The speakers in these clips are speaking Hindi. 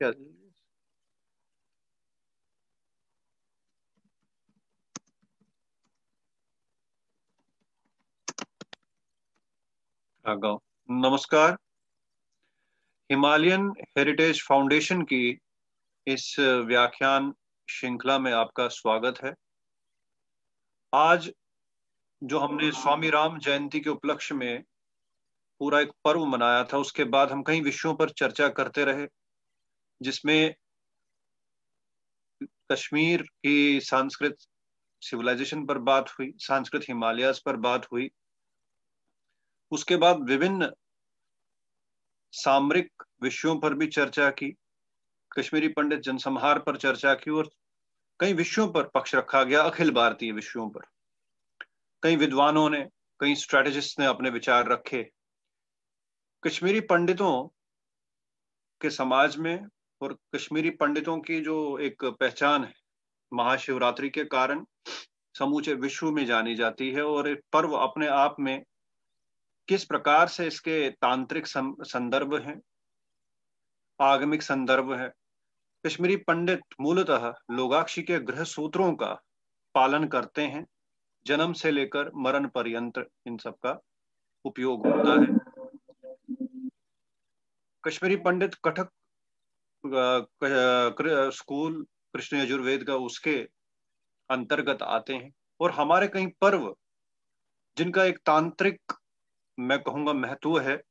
क्या आगा नमस्कार। हिमालयन हेरिटेज फाउंडेशन की इस व्याख्यान श्रृंखला में आपका स्वागत है। आज जो हमने स्वामी राम जयंती के उपलक्ष्य में पूरा एक पर्व मनाया था, उसके बाद हम कई विषयों पर चर्चा करते रहे, जिसमें कश्मीर की संस्कृत सिविलाइजेशन पर बात हुई, संस्कृत हिमालयास पर बात हुई। उसके बाद विभिन्न सामरिक विषयों पर भी चर्चा की, कश्मीरी पंडित जनसंहार पर चर्चा की और कई विषयों पर पक्ष रखा गया, अखिल भारतीय विषयों पर। कई विद्वानों ने, कई स्ट्रेटेजिस्ट ने अपने विचार रखे। कश्मीरी पंडितों के समाज में और कश्मीरी पंडितों की जो एक पहचान है, महाशिवरात्रि के कारण समूचे विश्व में जानी जाती है। और एक पर्व अपने आप में किस प्रकार से इसके तांत्रिक संदर्भ हैं, आगमिक संदर्भ है। कश्मीरी पंडित मूलतः लोगाक्षी के गृह सूत्रों का पालन करते हैं, जन्म से लेकर मरण पर्यंत इन सब का उपयोग होता है। कश्मीरी पंडित कथक स्कूल कृष्ण यजुर्वेद का उसके अंतर्गत आते हैं। और हमारे कई पर्व जिनका एक तांत्रिक, मैं कहूंगा, महत्व है,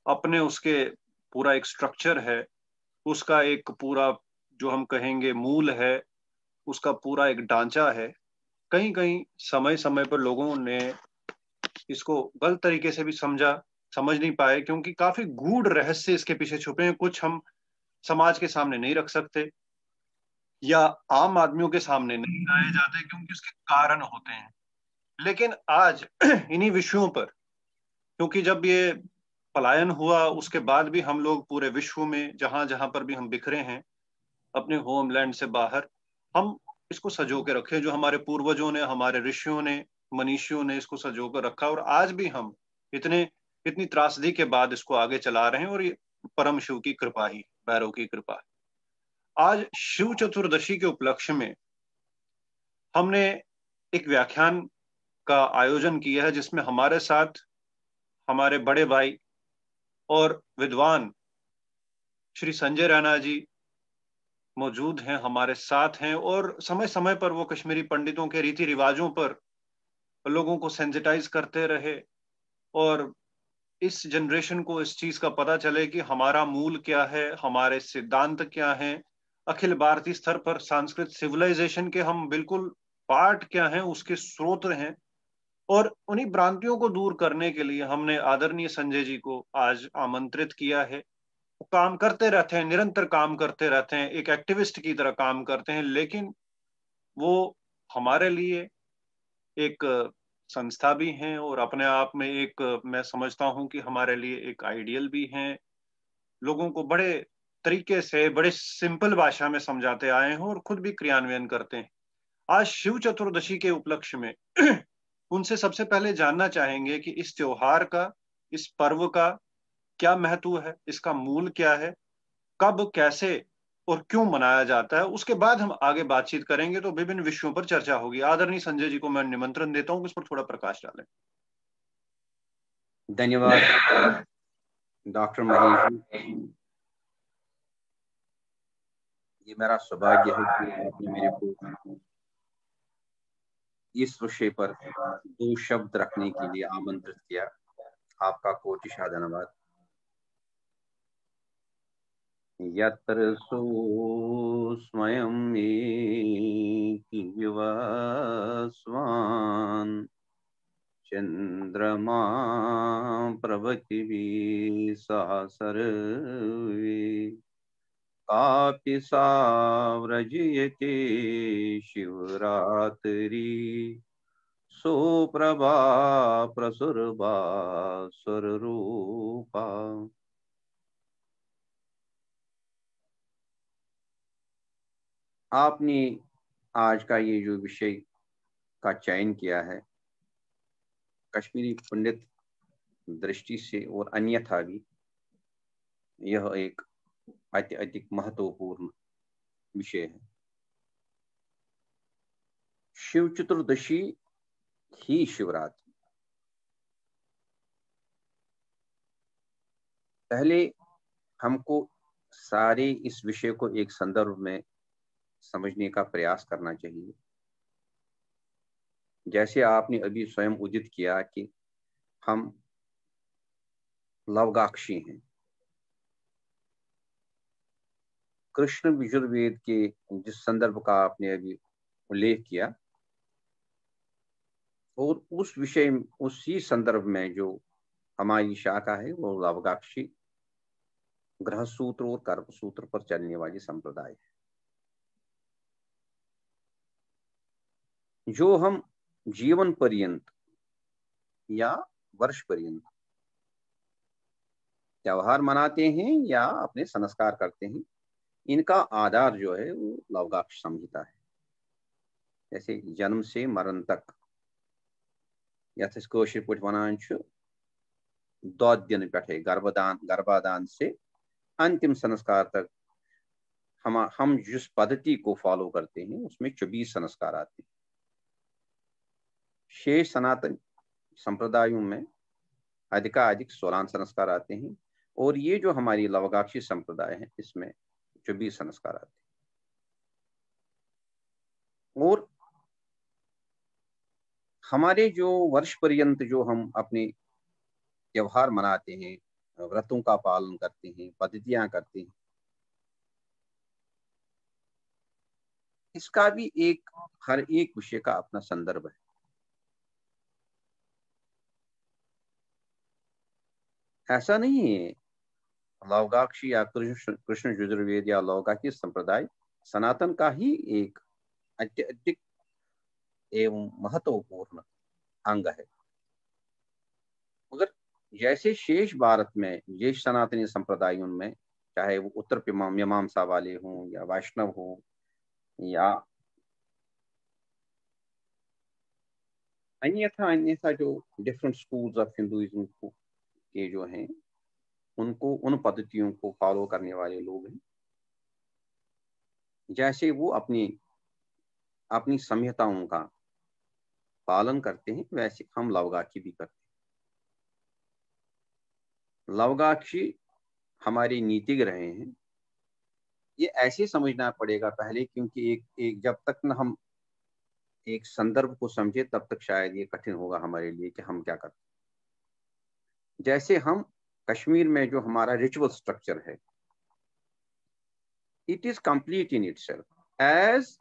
अपने उसके पूरा एक स्ट्रक्चर है, उसका एक पूरा जो हम कहेंगे मूल है, उसका पूरा एक ढांचा है। कहीं कहीं समय समय पर लोगों ने इसको गलत तरीके से भी समझ नहीं पाए, क्योंकि काफी गूढ़ रहस्य इसके पीछे छुपे हैं। कुछ हम समाज के सामने नहीं रख सकते या आम आदमियों के सामने नहीं लाए जाते, क्योंकि उसके कारण होते हैं। लेकिन आज इन्हीं विषयों पर, क्योंकि जब ये पलायन हुआ उसके बाद भी हम लोग पूरे विश्व में जहां जहां पर भी हम बिखरे हैं अपने होमलैंड से बाहर, हम इसको संजो के रखे। जो हमारे पूर्वजों ने, हमारे ऋषियों ने, मनीषियों ने इसको संजो कर रखा, और आज भी हम इतनी त्रासदी के बाद इसको आगे चला रहे हैं। और ये परम शिव की कृपा ही, भैरव की कृपा है। आज शिव चतुर्दशी के उपलक्ष्य में हमने एक व्याख्यान का आयोजन किया है, जिसमें हमारे साथ हमारे बड़े भाई और विद्वान श्री संजय रैना जी मौजूद हैं, हमारे साथ हैं। और समय समय पर वो कश्मीरी पंडितों के रीति रिवाजों पर लोगों को सेंसिटाइज करते रहे, और इस जनरेशन को इस चीज का पता चले कि हमारा मूल क्या है, हमारे सिद्धांत क्या हैं, अखिल भारतीय स्तर पर संस्कृत सिविलाइजेशन के हम बिल्कुल पार्ट क्या हैं, उसके स्रोत हैं। और उन्हीं भ्रांतियों को दूर करने के लिए हमने आदरणीय संजय जी को आज आमंत्रित किया है। वो काम करते रहते हैं, निरंतर काम करते रहते हैं, एक एक्टिविस्ट की तरह काम करते हैं, लेकिन वो हमारे लिए एक संस्था भी हैं, और अपने आप में एक, मैं समझता हूं कि हमारे लिए एक आइडियल भी हैं। लोगों को बड़े तरीके से, बड़े सिंपल भाषा में समझाते आए हैं और खुद भी क्रियान्वयन करते हैं। आज शिव चतुर्दशी के उपलक्ष्य में उनसे सबसे पहले जानना चाहेंगे कि इस त्योहार का, इस पर्व का क्या महत्व है, इसका मूल क्या है, कब, कैसे और क्यों मनाया जाता है। उसके बाद हम आगे बातचीत करेंगे, तो विभिन्न विषयों पर चर्चा होगी। आदरणीय संजय जी को मैं निमंत्रण देता हूं कि इस पर थोड़ा प्रकाश डालें। धन्यवाद डॉक्टर महेश जी। ये मेरा सौभाग्य है कि आपने मेरे को इस विषय पर दो शब्द रखने के लिए आमंत्रित किया। आपका कोटिशा धन्यवाद। यत्र स्वयं स्वान् चंद्रमा प्रभृति सा सर्वे कापि सा व्रजयते शिवरात्रि सुप्रभा प्रसुरभा स्वरूपा। आपने आज का ये जो विषय का चयन किया है, कश्मीरी पंडित दृष्टि से और अन्यथा भी यह एक अत्यधिक महत्वपूर्ण विषय है। शिव चतुर्दशी ही शिवरात्रि। पहले हमको सारे इस विषय को एक संदर्भ में समझने का प्रयास करना चाहिए। जैसे आपने अभी स्वयं उदित किया कि हम लवगाक्षी हैं। कृष्ण यजुर्वेद के जिस संदर्भ का आपने अभी उल्लेख किया, और उस विषय उसी संदर्भ में जो हमारी शाखा है वो लवगाक्षी ग्रह सूत्र और कर्म सूत्र पर चलने वाली संप्रदाय है। जो हम जीवन पर्यंत या वर्ष पर्यंत त्योहार मनाते हैं या अपने संस्कार करते हैं, इनका आधार जो है वो लवगाक्ष संहिता है। जैसे जन्म से मरण तक, यथ कौशिक पट वनान दौद दिन पे गर्भाधान से अंतिम संस्कार तक हम जिस पद्धति को फॉलो करते हैं उसमें 24 संस्कार आते हैं। शेष सनातन संप्रदायों में अधिकाधिक 16 संस्कार आते हैं, और ये जो हमारी लवगाक्षी संप्रदाय है इसमें 24 संस्कार आते हैं। और हमारे जो वर्ष पर्यंत जो हम अपने त्योहार मनाते हैं, व्रतों का पालन करते हैं, पद्धतियां करते हैं, इसका भी हर एक विषय का अपना संदर्भ है। ऐसा नहीं है लवगाक्षी या कृष्ण यजुर्वेद या लवगाक्षी संप्रदाय सनातन का ही एक अत्यधिक एवं महत्वपूर्ण अंग है। मगर जैसे शेष भारत में ये सनातनी संप्रदायों में, चाहे वो उत्तर मीमांसा वाले हों या वैष्णव हों या अन्यथा जो डिफरेंट स्कूल्स ऑफ हिंदुइज्म के जो हैं, उनको उन पद्धतियों को फॉलो करने वाले लोग हैं। जैसे वो अपनी संहिताओं का पालन करते हैं, वैसे हम लवगाक्षी भी करते हैं। लवगाक्षी हमारे नीतिज्ञ रहे हैं। ये ऐसे समझना पड़ेगा पहले, क्योंकि एक जब तक न हम एक संदर्भ को समझे तब तक शायद ये कठिन होगा हमारे लिए कि हम क्या करते हैं। जैसे हम कश्मीर में जो हमारा रिचुअल स्ट्रक्चर है, it is complete in itself. As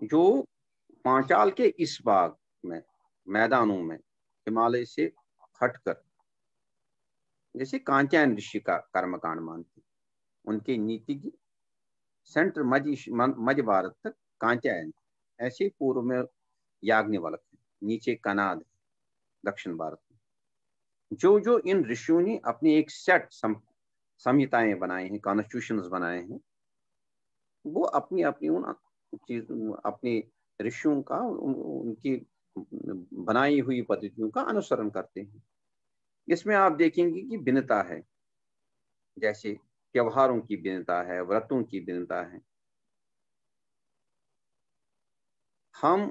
जो पांचाल के इस भाग में मैदानों में हिमालय से हटकर जैसे कांत्यायन ऋषि का कर्मकांड मानते, उनके नीति सेंटर मध्य भारत तक कांत्यायन, ऐसे पूर्व में याज्ञवल्क है, नीचे कनाद है दक्षिण भारत में। जो जो इन ऋषियों ने अपनी एक सेट संहिताएं बनाए हैं, कॉन्स्टिट्यूशंस बनाए हैं, वो अपनी अपनी उन चीज अपने ऋषियों का उनकी बनाई हुई पद्धतियों का अनुसरण करते हैं। इसमें आप देखेंगे कि भिन्नता है, जैसे त्योहारों की भिन्नता है, व्रतों की भिन्नता है। हम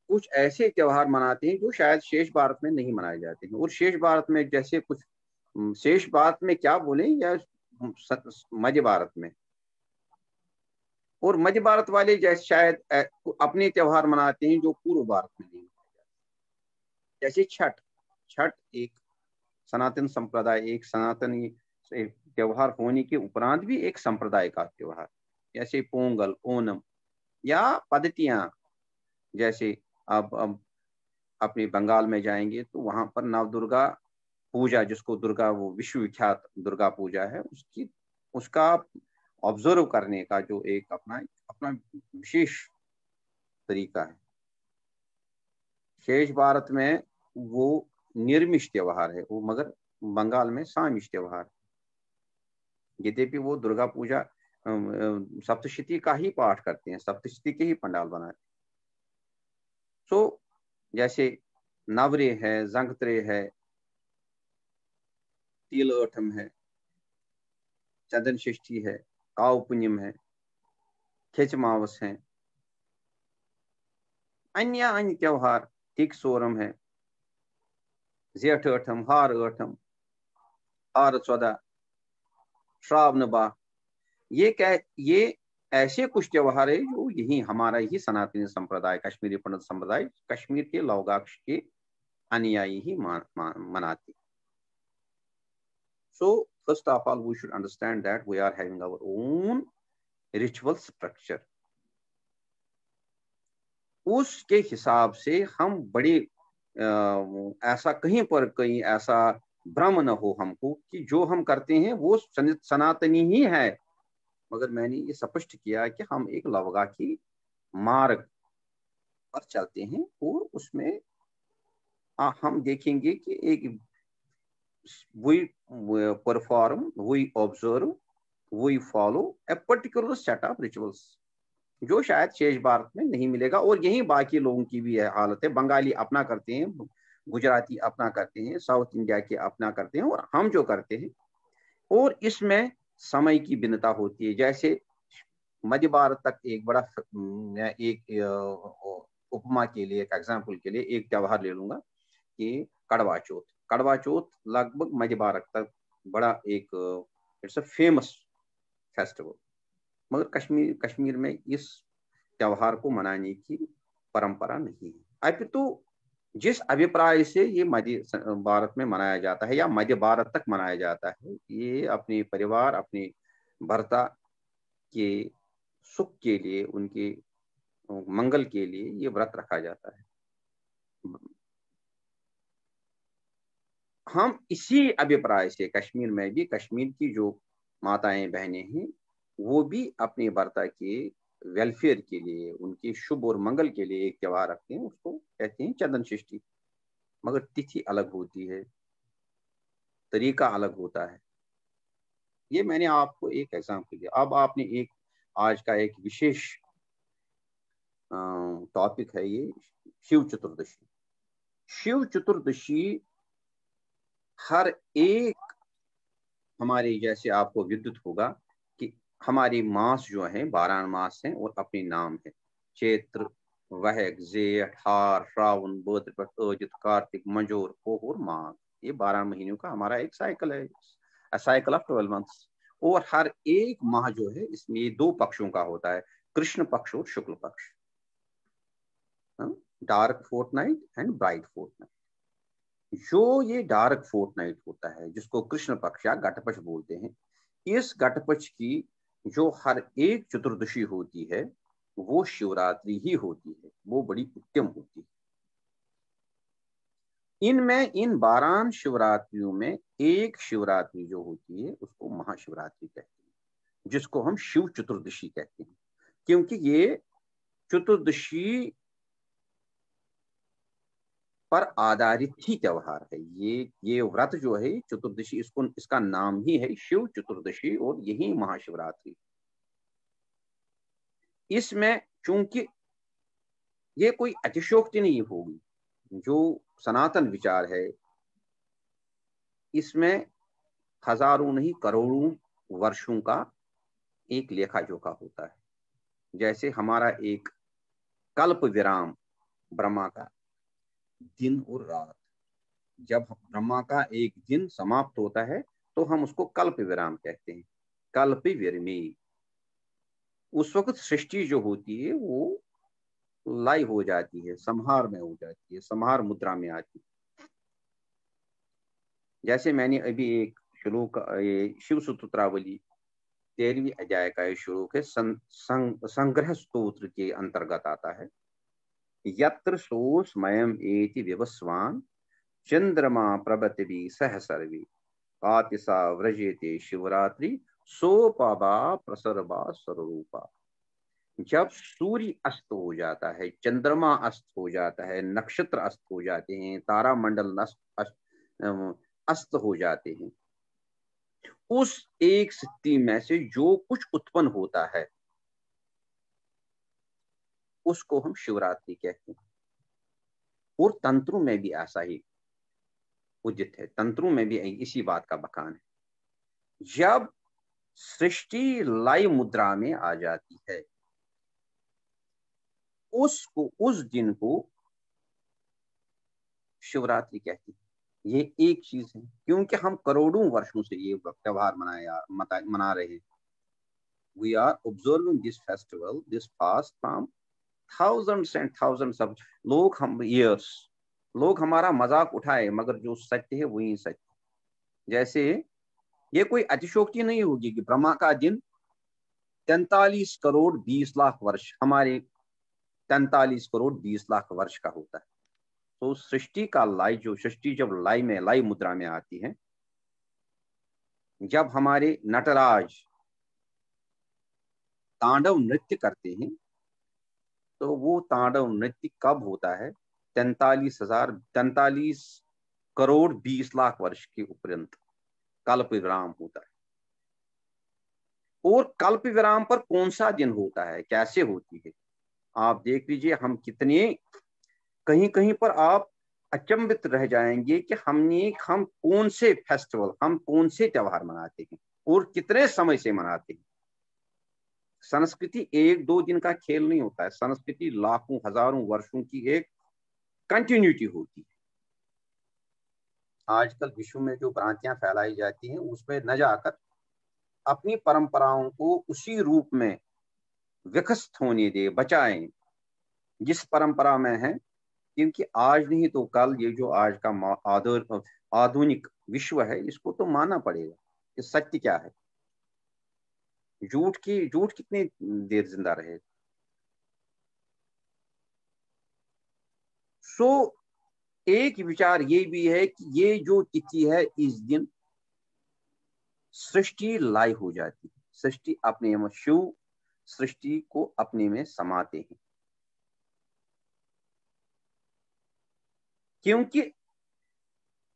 कुछ ऐसे त्योहार मनाते हैं जो शायद शेष भारत में नहीं मनाए जाते हैं, और शेष भारत में जैसे कुछ शेष भारत में क्या बोले या मध्य भारत में, और मध्य भारत वाले जैसे शायद अपने त्योहार मनाते हैं जो पूर्व भारत में नहीं मनाए जाते। जैसे छठ एक सनातन संप्रदाय, एक सनातनी त्योहार होने के उपरांत भी एक संप्रदाय का त्योहार। जैसे पोंगल, ओणम या पद्धतियां, जैसे अब अपने बंगाल में जाएंगे तो वहां पर नवदुर्गा पूजा, जिसको दुर्गा वो विश्वविख्यात दुर्गा पूजा है, उसका ऑब्जर्व करने का जो एक अपना विशेष तरीका है। शेष भारत में वो निर्मिष त्योहार है वो, मगर बंगाल में सामिष त्योहार। यद्यपि वो दुर्गा पूजा सप्तशती का ही पाठ करते हैं, सप्तशती के ही पंडाल बनाते हैं। तो जैसे नवरे है, जंगत्रे है, तिलोठम है, चंदन षष्ठी है, काव पुण्यम है, खेच मावस है, अन्य त्योहार, टिक सोरम है, जेठ अठम, हार अठम, हार 14, श्रावण बा, ये ऐसे कुछ त्योहार है जो यही हमारा ही सनातनी संप्रदाय, कश्मीरी पंडित संप्रदाय, कश्मीर के लौगाक्ष के अनुयायी ही मनाते। So first of all, we should understand that we are having our own ritual structure. उसके हिसाब से हम बड़े ऐसा कहीं पर कहीं ऐसा भ्रम न हो हमको कि जो हम करते हैं वो सनातनी ही है, मगर मैंने ये स्पष्ट किया कि हम एक लवगाखी मार्ग पर चलते हैं और उसमें हम देखेंगे कि एक we perform, we observe, we follow a particular set of rituals जो शायद शेष भारत में नहीं मिलेगा, और यही बाकी लोगों की भी है हालत है। बंगाली अपना करते हैं, गुजराती अपना करते हैं, साउथ इंडिया के अपना करते हैं, और हम जो करते हैं, और इसमें समय की भिन्नता होती है। जैसे मध्य भारत तक एक बड़ा एक उपमा के लिए, एक एग्जाम्पल के लिए एक त्योहार ले लूंगा कि कड़वा चौथ। कड़वा चौथ लगभग मध्य भारत तक बड़ा एक इट्स अ फेमस फेस्टिवल, मगर कश्मीर में इस त्योहार को मनाने की परंपरा नहीं है। अपितु जिस अभिप्राय से ये मध्य भारत में मनाया जाता है या मध्य भारत तक मनाया जाता है, ये अपने परिवार, अपने भर्ता के सुख के लिए, उनके मंगल के लिए ये व्रत रखा जाता है। हम इसी अभिप्राय से कश्मीर में भी, कश्मीर की जो माताएं बहनें हैं, वो भी अपने भर्ता के वेलफेयर के लिए, उनके शुभ और मंगल के लिए एक त्योहार रखते हैं, उसको कहते हैं चंदन षष्ठी, मगर तिथि अलग होती है, तरीका अलग होता है। ये मैंने आपको एक एग्जाम्पल दिया। अब आपने एक आज का एक विशेष टॉपिक है ये शिव चतुर्दशी। शिव चतुर्दशी हर एक हमारे, जैसे आपको विद्युत होगा कि हमारी मास जो है 12 मास हैं और अपने नाम है, चैत्र, वहग, जेठ, हार, श्रावण, भाद्रपद, अजित, कार्तिक, मंजोर, पोह और माघ। ये 12 महीनों का हमारा एक साइकिल है, साइकिल ऑफ 12 मंथ्स। और हर एक माह जो है इसमें 2 पक्षों का होता है, कृष्ण पक्ष और शुक्ल पक्ष, dark fortnight and bright fortnight. जो ये डार्क फोर्टनाइट होता है, जिसको कृष्ण पक्ष या घटपक्ष बोलते हैं, इस घटपक्ष की जो हर एक चतुर्दशी होती है वो शिवरात्रि ही होती है, वो बड़ी उत्तम होती है। इनमें इन 12 शिवरात्रियों में एक शिवरात्रि जो होती है उसको महाशिवरात्रि कहते हैं, जिसको हम शिव चतुर्दशी कहते हैं, क्योंकि ये चतुर्दशी पर आधारित ही त्योहार है। ये व्रत जो है चतुर्दशी, इसका नाम ही है शिव चतुर्दशी, और यही महाशिवरात्रि। इसमें चूंकि ये कोई अतिशयोक्ति नहीं होगी, जो सनातन विचार है इसमें हजारों नहीं करोड़ों वर्षों का एक लेखा जोखा होता है। जैसे हमारा एक कल्प विराम ब्रह्मा का दिन और रात, जब ब्रह्मा का एक दिन समाप्त होता है तो हम उसको कल्प विराम कहते हैं, कल्प विरमी। उस वक्त सृष्टि जो होती है वो लय हो जाती है, संहार में हो जाती है, संहार मुद्रा में आती है। जैसे मैंने अभी एक श्लोक, ये शिव सूत्रावली 13वीं अध्याय का ये श्लोक है, संग्रह स्तोत्र के अंतर्गत आता है। यत्र सोऽस्मयम् एति विवस्वान् चंद्रमा प्रभृति सह सर्वे कातिसा व्रजेते शिवरात्रि सोपबा प्रसरबा स्वरूपा। जब सूर्य अस्त हो जाता है, चंद्रमा अस्त हो जाता है, नक्षत्र अस्त हो जाते हैं, तारा मंडल अस्त हो जाते हैं, उस एक स्थिति में से जो कुछ उत्पन्न होता है उसको हम शिवरात्रि कहते हैं। और तंत्रों में भी ऐसा ही उचित है, तंत्रों में भी इसी बात का बखान है। जब सृष्टि लाइव मुद्रा में आ जाती है, उस दिन को शिवरात्रि कहती है। ये एक चीज है, क्योंकि हम करोड़ों वर्षों से ये त्योहार मना रहे हैं। We are observing this festival, this fast from thousands and thousands of लोग हम years, लोग हमारा मजाक उठाए, मगर जो सत्य है वही सत्य। जैसे ये कोई अतिशोक्ति नहीं होगी कि ब्रह्मा का दिन 43 करोड़ 20 लाख वर्ष, हमारे 43 करोड़ 20 लाख वर्ष का होता है। तो सृष्टि का लाइव, जो सृष्टि जब लाइव मुद्रा में आती है, जब हमारे नटराज तांडव नृत्य करते हैं, तो वो तांडव नृत्य कब होता है? 43 करोड़ 20 लाख वर्ष के उपरांत कल्प विराम होता है। और कल्प विराम पर कौन सा दिन होता है, कैसे होती है, आप देख लीजिए। हम कितने, कहीं कहीं पर आप अचंभित रह जाएंगे कि हम कौन से फेस्टिवल, हम कौन से त्योहार मनाते हैं और कितने समय से मनाते हैं। संस्कृति एक दो दिन का खेल नहीं होता है, संस्कृति लाखों हजारों वर्षों की एक कंटिन्यूटी होती है। आजकल विश्व में जो भ्रांतियां फैलाई जाती हैं, उसमें न जाकर अपनी परंपराओं को उसी रूप में विकसित होने दे, बचाएं जिस परंपरा में है। क्योंकि आज नहीं तो कल ये जो आज का आधुनिक विश्व है, इसको तो मानना पड़ेगा कि सत्य क्या है। झूठ कितनी देर जिंदा रहेगा। सो एक विचार ये भी है कि ये जो तिथि है, इस दिन सृष्टि लाइव हो जाती है, सृष्टि अपने में, शिव सृष्टि को अपने में समाते हैं। क्योंकि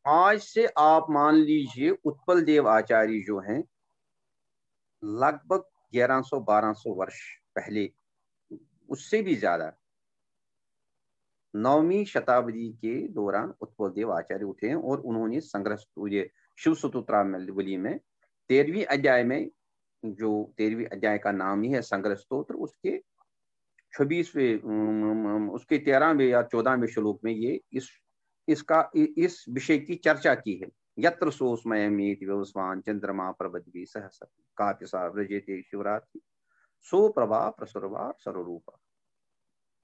आज से आप मान लीजिए उत्पल देव आचार्य जो हैं, लगभग 1100-1200 वर्ष पहले, उससे भी ज्यादा, 9वीं शताब्दी के दौरान उत्पल देव आचार्य उठे हैं और उन्होंने संग्रह, ये शिव स्तोत्रावली में 13वीं अध्याय में, जो 13वीं अध्याय का नाम ही है संग्रह स्तोत्र, उसके 26वें, उसके 13वें या 14वें श्लोक में ये इस विषय की चर्चा की है। यत्र सोस्मयमेति व्यवस्वान चंद्रमा प्रबद्वी सहस काप्यसा व्रजेते शिवरात्रि सो प्रभा प्रसुरवा सर्वरूपा।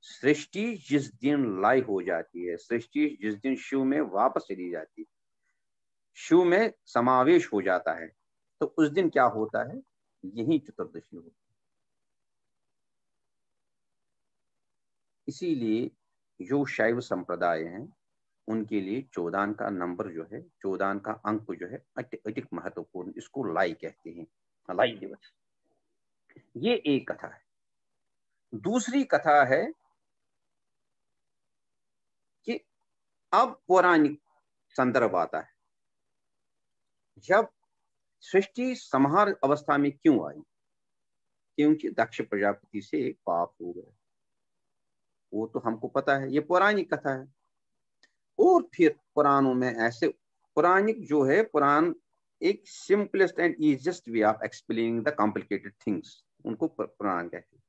सृष्टि जिस दिन लाइव हो जाती है, सृष्टि जिस दिन शिव में वापस चली जाती है, शिव में समावेश हो जाता है, तो उस दिन क्या होता है? यही चतुर्दशी होती है। इसीलिए जो शैव संप्रदाय हैं, उनके लिए चौदान का नंबर जो है, चौदान का अंक जो है, अधिक महत्वपूर्ण, इसको लाई कहते हैं, लाई दिवस। ये एक कथा है। दूसरी कथा है कि अब पौराणिक संदर्भ आता है, जब सृष्टि संहार अवस्था में क्यों आई? क्योंकि दक्ष प्रजापति से एक पाप हो गया, वो तो हमको पता है, ये पौराणिक कथा है। और फिर पुराणों में ऐसे, पौराणिक जो है, पुराण एक simplest and easiest way of explaining the complicated things, उनको पुराण कहते हैं।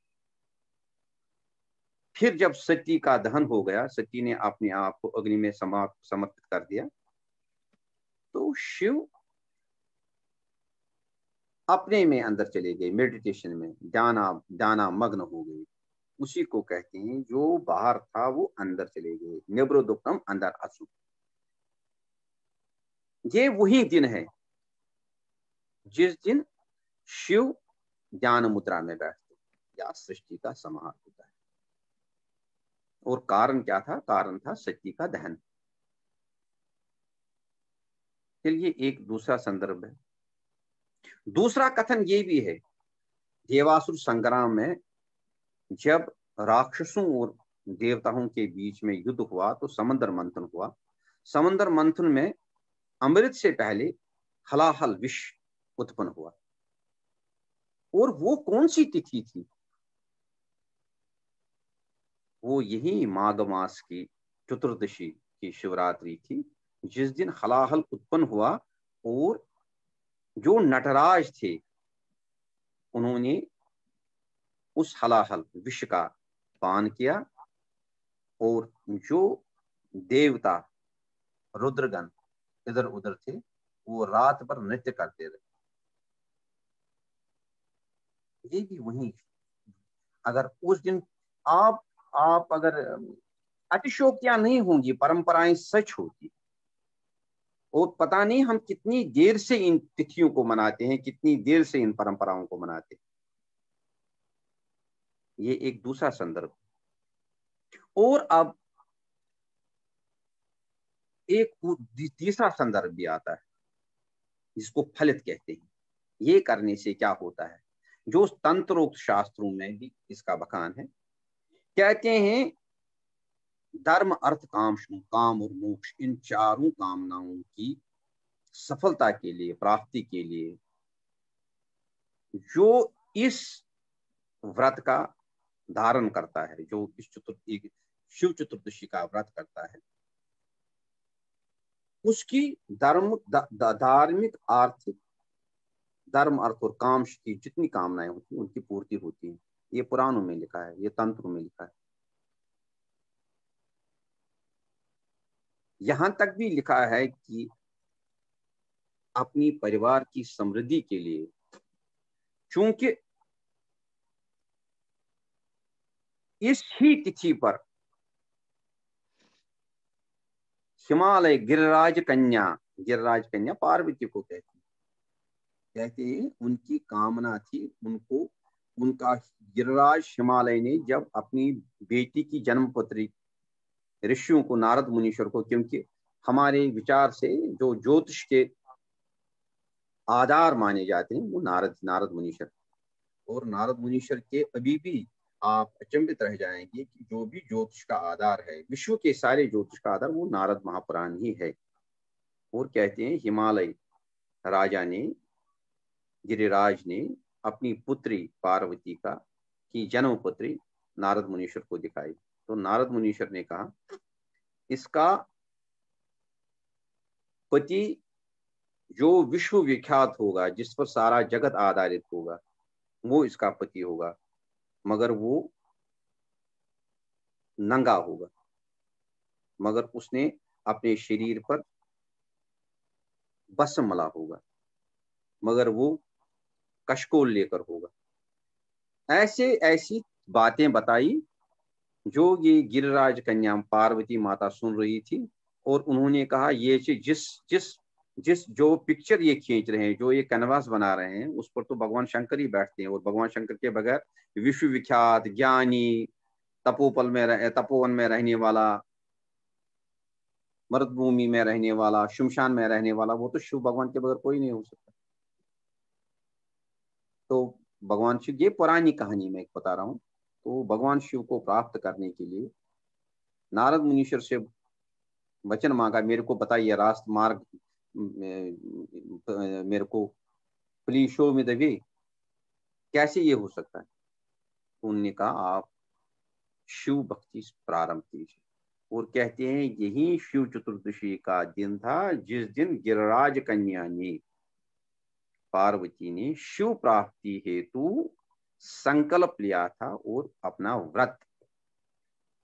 फिर जब सती का दहन हो गया, सती ने अपने आप को अग्नि में समर्पित कर दिया, तो शिव अपने में अंदर चले गए, मेडिटेशन में ध्याना मग्न हो गए। उसी को कहते हैं, जो बाहर था वो अंदर चले गए, निवृत्तम अंदर असु। ये वही दिन है जिस दिन शिव ध्यान मुद्रा में बैठते या सृष्टि का संहार होता है। और कारण क्या था? कारण था सती का दहन। चलिए एक दूसरा संदर्भ है, दूसरा कथन ये भी है, देवासुर संग्राम में जब राक्षसों और देवताओं के बीच में युद्ध हुआ, तो समंदर मंथन हुआ। समंदर मंथन में अमृत से पहले हलाहल विष उत्पन्न हुआ। और वो कौन सी तिथि थी? वो यही माघ मास की चतुर्दशी की शिवरात्रि थी, जिस दिन हलाहल उत्पन्न हुआ। और जो नटराज थे, उन्होंने उस हलाहल विष का पान किया और जो देवता रुद्रगण इधर उधर थे वो रात भर नृत्य करते रहे। ये भी वही, अगर उस दिन आप अगर अतिशयोक्तियां नहीं होंगी, परंपराएं सच होती। और पता नहीं हम कितनी देर से इन तिथियों को मनाते हैं, कितनी देर से इन परंपराओं को मनाते हैं। ये एक दूसरा संदर्भ। और अब एक तीसरा संदर्भ भी आता है जिसको फलित कहते हैं। ये करने से क्या होता है, जो तंत्रोक्त शास्त्रों में भी इसका बखान है। कहते हैं धर्म अर्थ काम और मोक्ष, इन चारों कामनाओं की सफलता के लिए, प्राप्ति के लिए जो इस व्रत का धारण करता है, जो इस शिव चतुर्दशी का व्रत करता है, उसकी धार्मिक आर्थिक धर्म अर्थ और काम की जितनी कामनाएं होती हैं उनकी पूर्ति होती है। ये पुराणों में लिखा है, ये तंत्रों में लिखा है। यहां तक भी लिखा है कि अपनी परिवार की समृद्धि के लिए, चूंकि इस ही तिथि पर हिमालय गिरिराज कन्या पार्वती को कहते हैं उनकी कामना थी, उनको उनका गिरिराज हिमालय ने जब अपनी बेटी की जन्मपत्री ऋषियों को, नारद मुनीश्वर को, क्योंकि हमारे विचार से जो ज्योतिष के आधार माने जाते हैं वो नारद मुनीश्वर। और नारद मुनीश्वर के अभी भी आप अचंभित रह जाएंगे कि जो भी ज्योतिष का आधार है, विश्व के सारे ज्योतिष का आधार वो नारद महापुराण ही है। और कहते हैं हिमालय राजा ने, गिरिराज ने अपनी पुत्री पार्वती की जन्म पुत्री नारद मुनीश्वर को दिखाई। तो नारद मुनीश्वर ने कहा इसका पति जो विश्व विख्यात होगा, जिस पर सारा जगत आधारित होगा, वो इसका पति होगा, मगर वो नंगा होगा, मगर उसने अपने शरीर पर भस्म मला होगा, मगर वो कशकोल लेकर होगा। ऐसी बातें बताई जो ये गिरिराज कन्या पार्वती माता सुन रही थी। और उन्होंने कहा ये जिस जो पिक्चर ये खींच रहे हैं, जो ये कैनवास बना रहे हैं, उस पर तो भगवान शंकर ही बैठते हैं, और भगवान शंकर के बगैर विश्व विख्यात ज्ञानी, तपोवन में रहने वाला, मरुभूमि में रहने वाला, शमशान में रहने वाला, वो तो शिव भगवान के बगैर कोई नहीं हो सकता। तो भगवान शिव, ये पुरानी कहानी मैं बता रहा हूँ, तो भगवान शिव को प्राप्त करने के लिए नारद मुनीश्वर से वचन मांगा, मेरे को बताइए रास्ता मार्ग, मेरे को प्लीज शो में द वे, कैसे ये हो सकता है। तो उन्होंने कहा आप शिव भक्ति प्रारंभ कीजिए। और कहते हैं यही शिव चतुर्दशी का दिन था जिस दिन गिरिराज कन्या ने, पार्वती ने शिव प्राप्ति हेतु संकल्प लिया था और अपना व्रत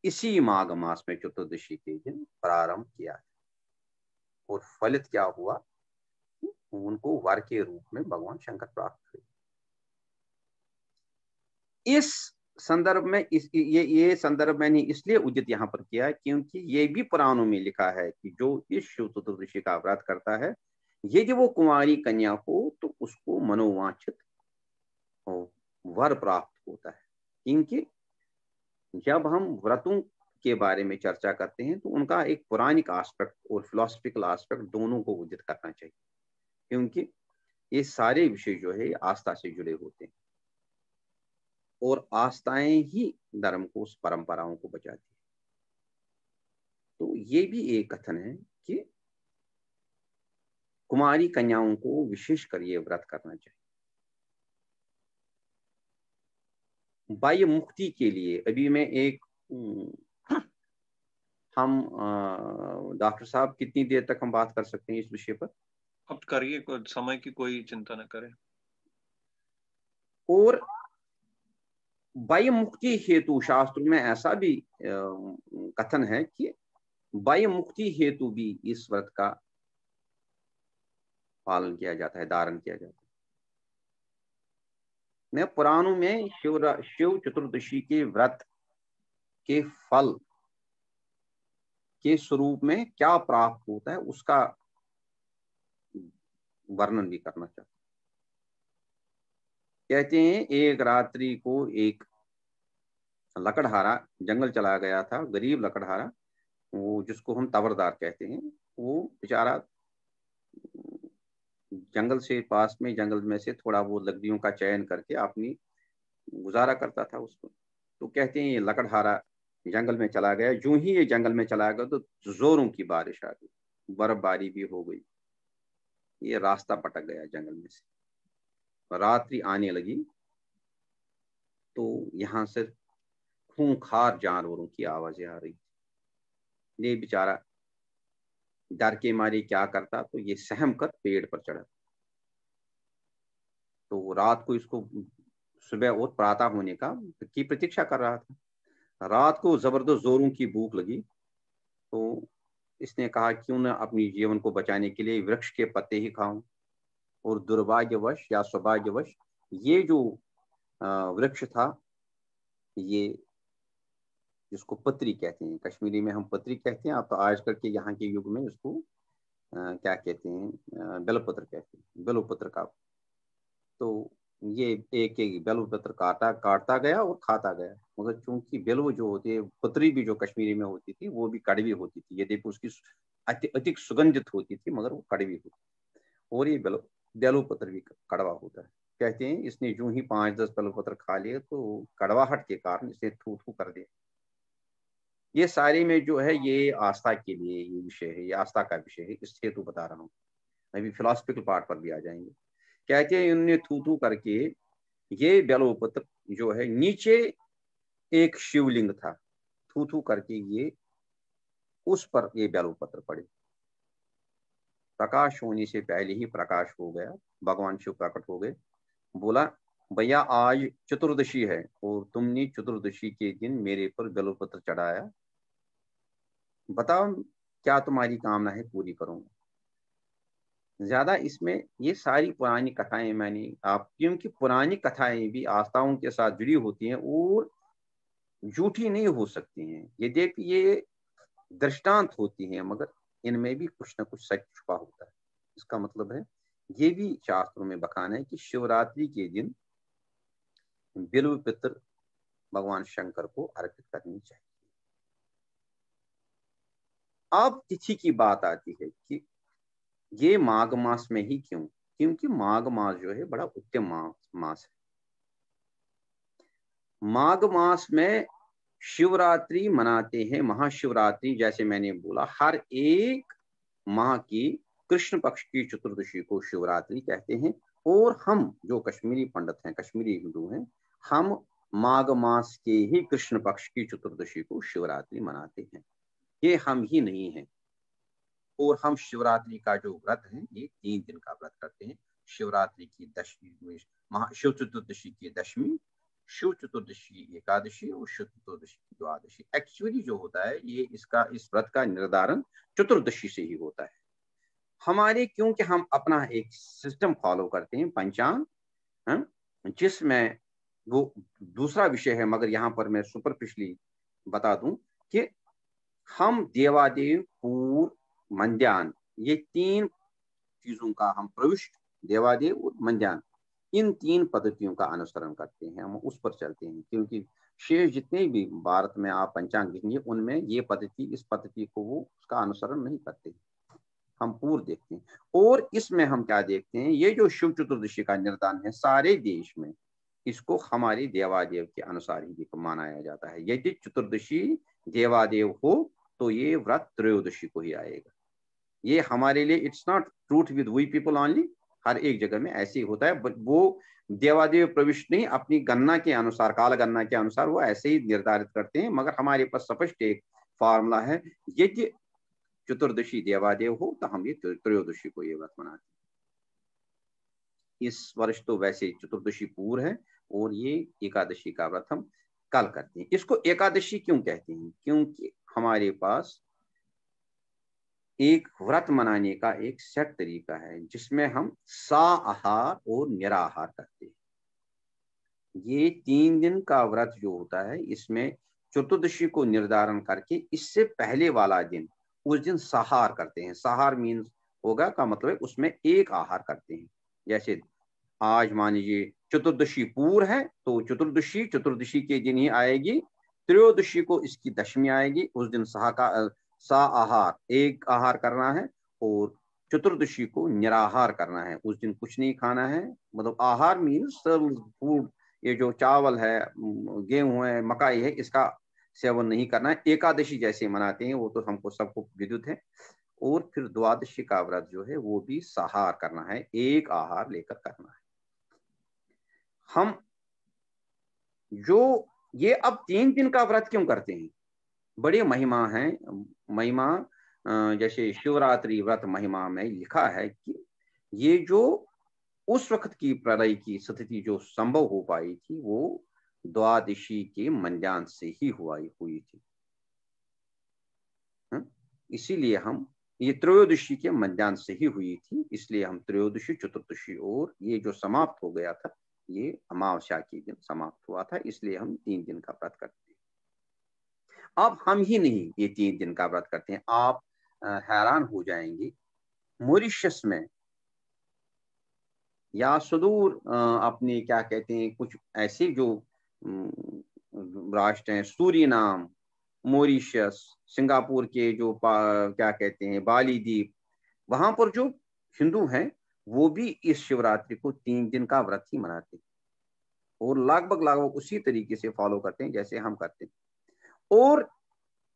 इसी माघ मास में चतुर्दशी के दिन प्रारंभ किया। और फलित क्या हुआ, उनको वर के रूप में भगवान शंकर प्राप्त हुए। इस संदर्भ में ये संदर्भ मैंने इसलिए उचित यहाँ पर किया क्योंकि ये भी पुराणों में लिखा है कि जो इस शिव चतुर्दशी का व्रत करता है, यदि वो कुंवारी कन्या हो तो उसको मनोवांछित वर प्राप्त होता है। क्योंकि जब हम व्रतों के बारे में चर्चा करते हैं तो उनका एक पौराणिक एस्पेक्ट और फिलोसफिकल एस्पेक्ट दोनों को उदित करना चाहिए, क्योंकि ये सारे विषय जो है आस्था से जुड़े होते हैं और आस्थाएं ही धर्म को, उस परंपराओं को बचाती है। तो ये भी एक कथन है कि कुमारी कन्याओं को विशेषकर ये व्रत करना चाहिए। बाह्य मुक्ति के लिए अभी मैं एक हम डॉक्टर साहब कितनी देर तक हम बात कर सकते हैं इस विषय पर? अब करिए, समय की कोई चिंता न करें। और बाह्य मुक्ति हेतु शास्त्र में ऐसा भी कथन है कि बाह्य मुक्ति हेतु भी इस व्रत का पालन किया जाता है, धारण किया जाता है। मैं पुराणों में शिव चतुर्दशी के व्रत के फल के स्वरूप में क्या प्राप्त होता है उसका वर्णन भी करना चाहता हूं। कहते हैं एक रात्रि को एक लकड़हारा जंगल चला गया था, गरीब लकड़हारा, वो जिसको हम तवरदार कहते हैं। वो बेचारा जंगल से पास में, जंगल में से थोड़ा वो लकड़ियों का चयन करके अपनी गुजारा करता था उसको। तो कहते हैं ये लकड़हारा जंगल में चला गया। जो ही ये जंगल में चला गया तो जोरों की बारिश आ गई, बर्फबारी भी हो गई, ये रास्ता भटक गया जंगल में से। रात्रि आने लगी तो यहाँ से खूंखार जानवरों की आवाजें आ रही। ये बेचारा डर के मारे क्या करता, तो ये सहम कर पेड़ पर चढ़ा। तो रात को इसको सुबह और प्रातः होने का की प्रतीक्षा कर रहा था। रात को जबरदस्त जोरों की भूख लगी तो इसने कहा क्यों न अपनी जीवन को बचाने के लिए वृक्ष के पत्ते ही खाऊं। और दुर्भाग्यवश या सौभाग्यवश ये जो वृक्ष था, ये जिसको पत्री कहते हैं, कश्मीरी में हम पत्री कहते हैं, आप तो आजकल के यहाँ के युग में इसको क्या कहते हैं, बेलपत्र कहते हैं, बेलपत्र का। तो ये एक एक बेलपत्र काटता गया और खाता गया। मगर चूंकि बेलव जो होती है, पत्री भी जो कश्मीरी में होती थी वो भी कड़वी होती थी, यद्यपि उसकी अधिक सुगंधित होती थी मगर वो कड़वी होती। और ये बेलपत्र भी कड़वा होता है। कहते हैं इसने जो ही 5-10 बेलपत्र खा लिए तो कड़वाहट के कारण इसे थू थू कर दिया। ये सारे में जो है ये आस्था के लिए ये विषय है, ये आस्था का विषय है, इस हेतु बता रहा हूँ। अभी फिलोसफिकल पार्ट पर भी आ जाएंगे। कहते हैं इन्होंने थू थू करके ये बेलपत्र जो है, नीचे एक शिवलिंग था, थू थू करके ये उस पर ये बेलपत्र पड़े। प्रकाश होने से पहले ही प्रकाश हो गया, भगवान शिव प्रकट हो गए। बोला भैया आज चतुर्दशी है और तुमने चतुर्दशी के दिन मेरे पर बेलपत्र चढ़ाया, बताओ क्या तुम्हारी कामना है, पूरी करूंगा। ज्यादा इसमें ये सारी पुरानी कथाएं मैंने आप, क्योंकि पुरानी कथाएं भी आस्थाओं के साथ जुड़ी होती हैं और झूठी नहीं हो सकती हैं। यद्यपि ये दृष्टांत होती हैं मगर इनमें भी कुछ ना कुछ सच छुपा होता है। इसका मतलब है ये भी शास्त्रों में बखान है कि शिवरात्रि के दिन बिल्व पित्र भगवान शंकर को अर्पित करनी चाहिए। अब तिथि की बात आती है कि ये माघ मास में ही क्यों, क्योंकि माघ मास जो है बड़ा उत्तम मास है। माघ मास में शिवरात्रि मनाते हैं, महाशिवरात्रि। जैसे मैंने बोला हर एक माह की कृष्ण पक्ष की चतुर्दशी को शिवरात्रि कहते हैं। और हम जो कश्मीरी पंडित हैं, कश्मीरी हिंदू हैं, हम माघ मास के ही कृष्ण पक्ष की चतुर्दशी को शिवरात्रि मनाते हैं। ये हम ही नहीं हैं। और हम शिवरात्रि का जो व्रत है ये 3 दिन का व्रत करते हैं। शिवरात्रि की दशमी, शिव चतुर्दशी की दशमी, शिव चतुर्दशी एकादशी और शिव चतुर्दशी द्वादशी। एक्चुअली जो होता है ये इस व्रत का निर्धारण चतुर्दशी से ही होता है हमारे, क्योंकि हम अपना एक सिस्टम फॉलो करते हैं, पंचांग, जिसमें वो दूसरा विषय है। मगर यहाँ पर मैं सुपरफिशली बता दूं कि हम देवादेव, पूर्व, मंध्यान, ये 3 चीजों का हम प्रविष्ट, देवादेव और मंध्यान, इन 3 पद्धतियों का अनुसरण करते हैं, हम उस पर चलते हैं। क्योंकि शेष जितने भी भारत में आप पंचांग देखेंगे उनमें ये पद्धति, इस पद्धति को वो उसका अनुसरण नहीं करते, हम पूर्व देखते हैं। और इसमें हम क्या देखते हैं, ये जो शिव चतुर्दशी का निर्धारण है सारे देश में, इसको हमारे देवादेव के अनुसार ही मनाया जाता है। यदि चतुर्दशी देवादेव हो तो ये व्रत त्रयोदशी को ही आएगा। ये हमारे लिए it's not truth with we people only, हर एक जगह में ऐसे ही होता है। वो देवादेव प्रविष्ट नहीं, अपनी गणना के अनुसार, काल गणना के अनुसार वो ऐसे ही निर्धारित करते हैं। मगर हमारे पास स्पष्ट एक फॉर्मूला है, यदि चतुर्दशी देवादेव हो तो हम ये त्रयोदशी को ये व्रत मनाते हैं। इस वर्ष तो वैसे चतुर्दशी पूर्व है और ये एकादशी का व्रत हम कल करते हैं। इसको एकादशी क्यों कहते हैं? क्योंकि हमारे पास एक व्रत मनाने का एक सेट तरीका है जिसमें हम साआहार और निराहार करते हैं। ये 3 दिन का व्रत जो होता है, इसमें चतुर्दशी को निर्धारण करके इससे पहले वाला दिन, उस दिन साहार करते हैं। साहार मीन्स होगा का मतलब उसमें एक आहार करते हैं। जैसे आज मान लीजिए चतुर्दशी पूर्व है, तो चतुर्दशी के दिन ही आएगी। त्रयोदशी को इसकी दशमी आएगी, उस दिन सा आहार, एक आहार करना है। और चतुर्दशी को निराहार करना है, उस दिन कुछ नहीं खाना है। मतलब आहार मीन्स फूड, ये जो चावल है, गेहूं है, मकाई है, इसका सेवन नहीं करना है। एकादशी जैसे मनाते हैं वो तो हमको सबको विदित है। और फिर द्वादशी का व्रत जो है वो भी साहार करना है, एक आहार लेकर करना है। हम जो ये अब 3 दिन का व्रत क्यों करते हैं? बड़ी महिमा है। महिमा जैसे शिवरात्रि व्रत महिमा में लिखा है कि ये जो उस वक्त की प्रलय की स्थिति जो संभव हो पाई थी वो द्वादशी के मध्याह्न से ही हुई थी। इसीलिए हम ये त्रयोदशी के मध्याह्न से ही हुई थी, इसलिए हम त्रयोदशी, चतुर्दशी और ये जो समाप्त हो गया था, ये अमावस्या के दिन समाप्त हुआ था, इसलिए हम 3 दिन का व्रत करते हैं। अब हम ही नहीं ये 3 दिन का व्रत करते हैं, आप हैरान हो जाएंगे। मॉरिशस में या सुदूर अपने क्या कहते हैं, कुछ ऐसे जो राष्ट्र हैं, सूरीनाम, मॉरिशस, सिंगापुर के जो क्या कहते हैं बाली द्वीप, वहां पर जो हिंदू हैं वो भी इस शिवरात्रि को 3 दिन का व्रत ही मनाते हैं और लगभग उसी तरीके से फॉलो करते हैं जैसे हम करते हैं। और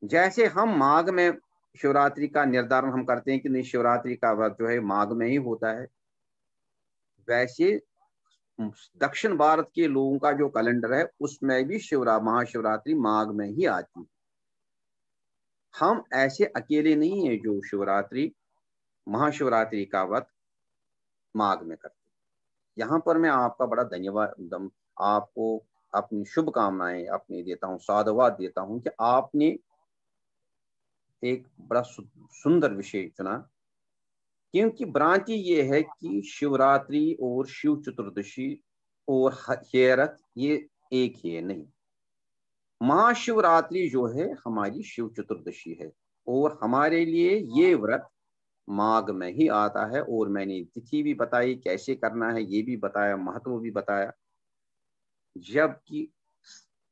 जैसे हम माघ में शिवरात्रि का निर्धारण हम करते हैं कि नहीं शिवरात्रि का व्रत जो है माघ में ही होता है, वैसे दक्षिण भारत के लोगों का जो कैलेंडर है उसमें भी महाशिवरात्रि माघ में ही आती है। हम ऐसे अकेले नहीं है जो शिवरात्रि, महाशिवरात्रि का व्रत माघ में करते। यहाँ पर मैं आपका बड़ा धन्यवाद, आपको अपनी शुभकामनाएं अपनी देता हूँ, साधुवाद देता हूँ कि आपने एक बड़ा सुंदर विषय चुना। क्योंकि भ्रांति ये है कि शिवरात्रि और शिव चतुर्दशी और हेरत ये एक ही है, नहीं। महाशिवरात्रि जो है हमारी शिव चतुर्दशी है और हमारे लिए ये व्रत माघ में ही आता है। और मैंने तिथि भी बताई, कैसे करना है ये भी बताया, महत्व भी बताया। जबकि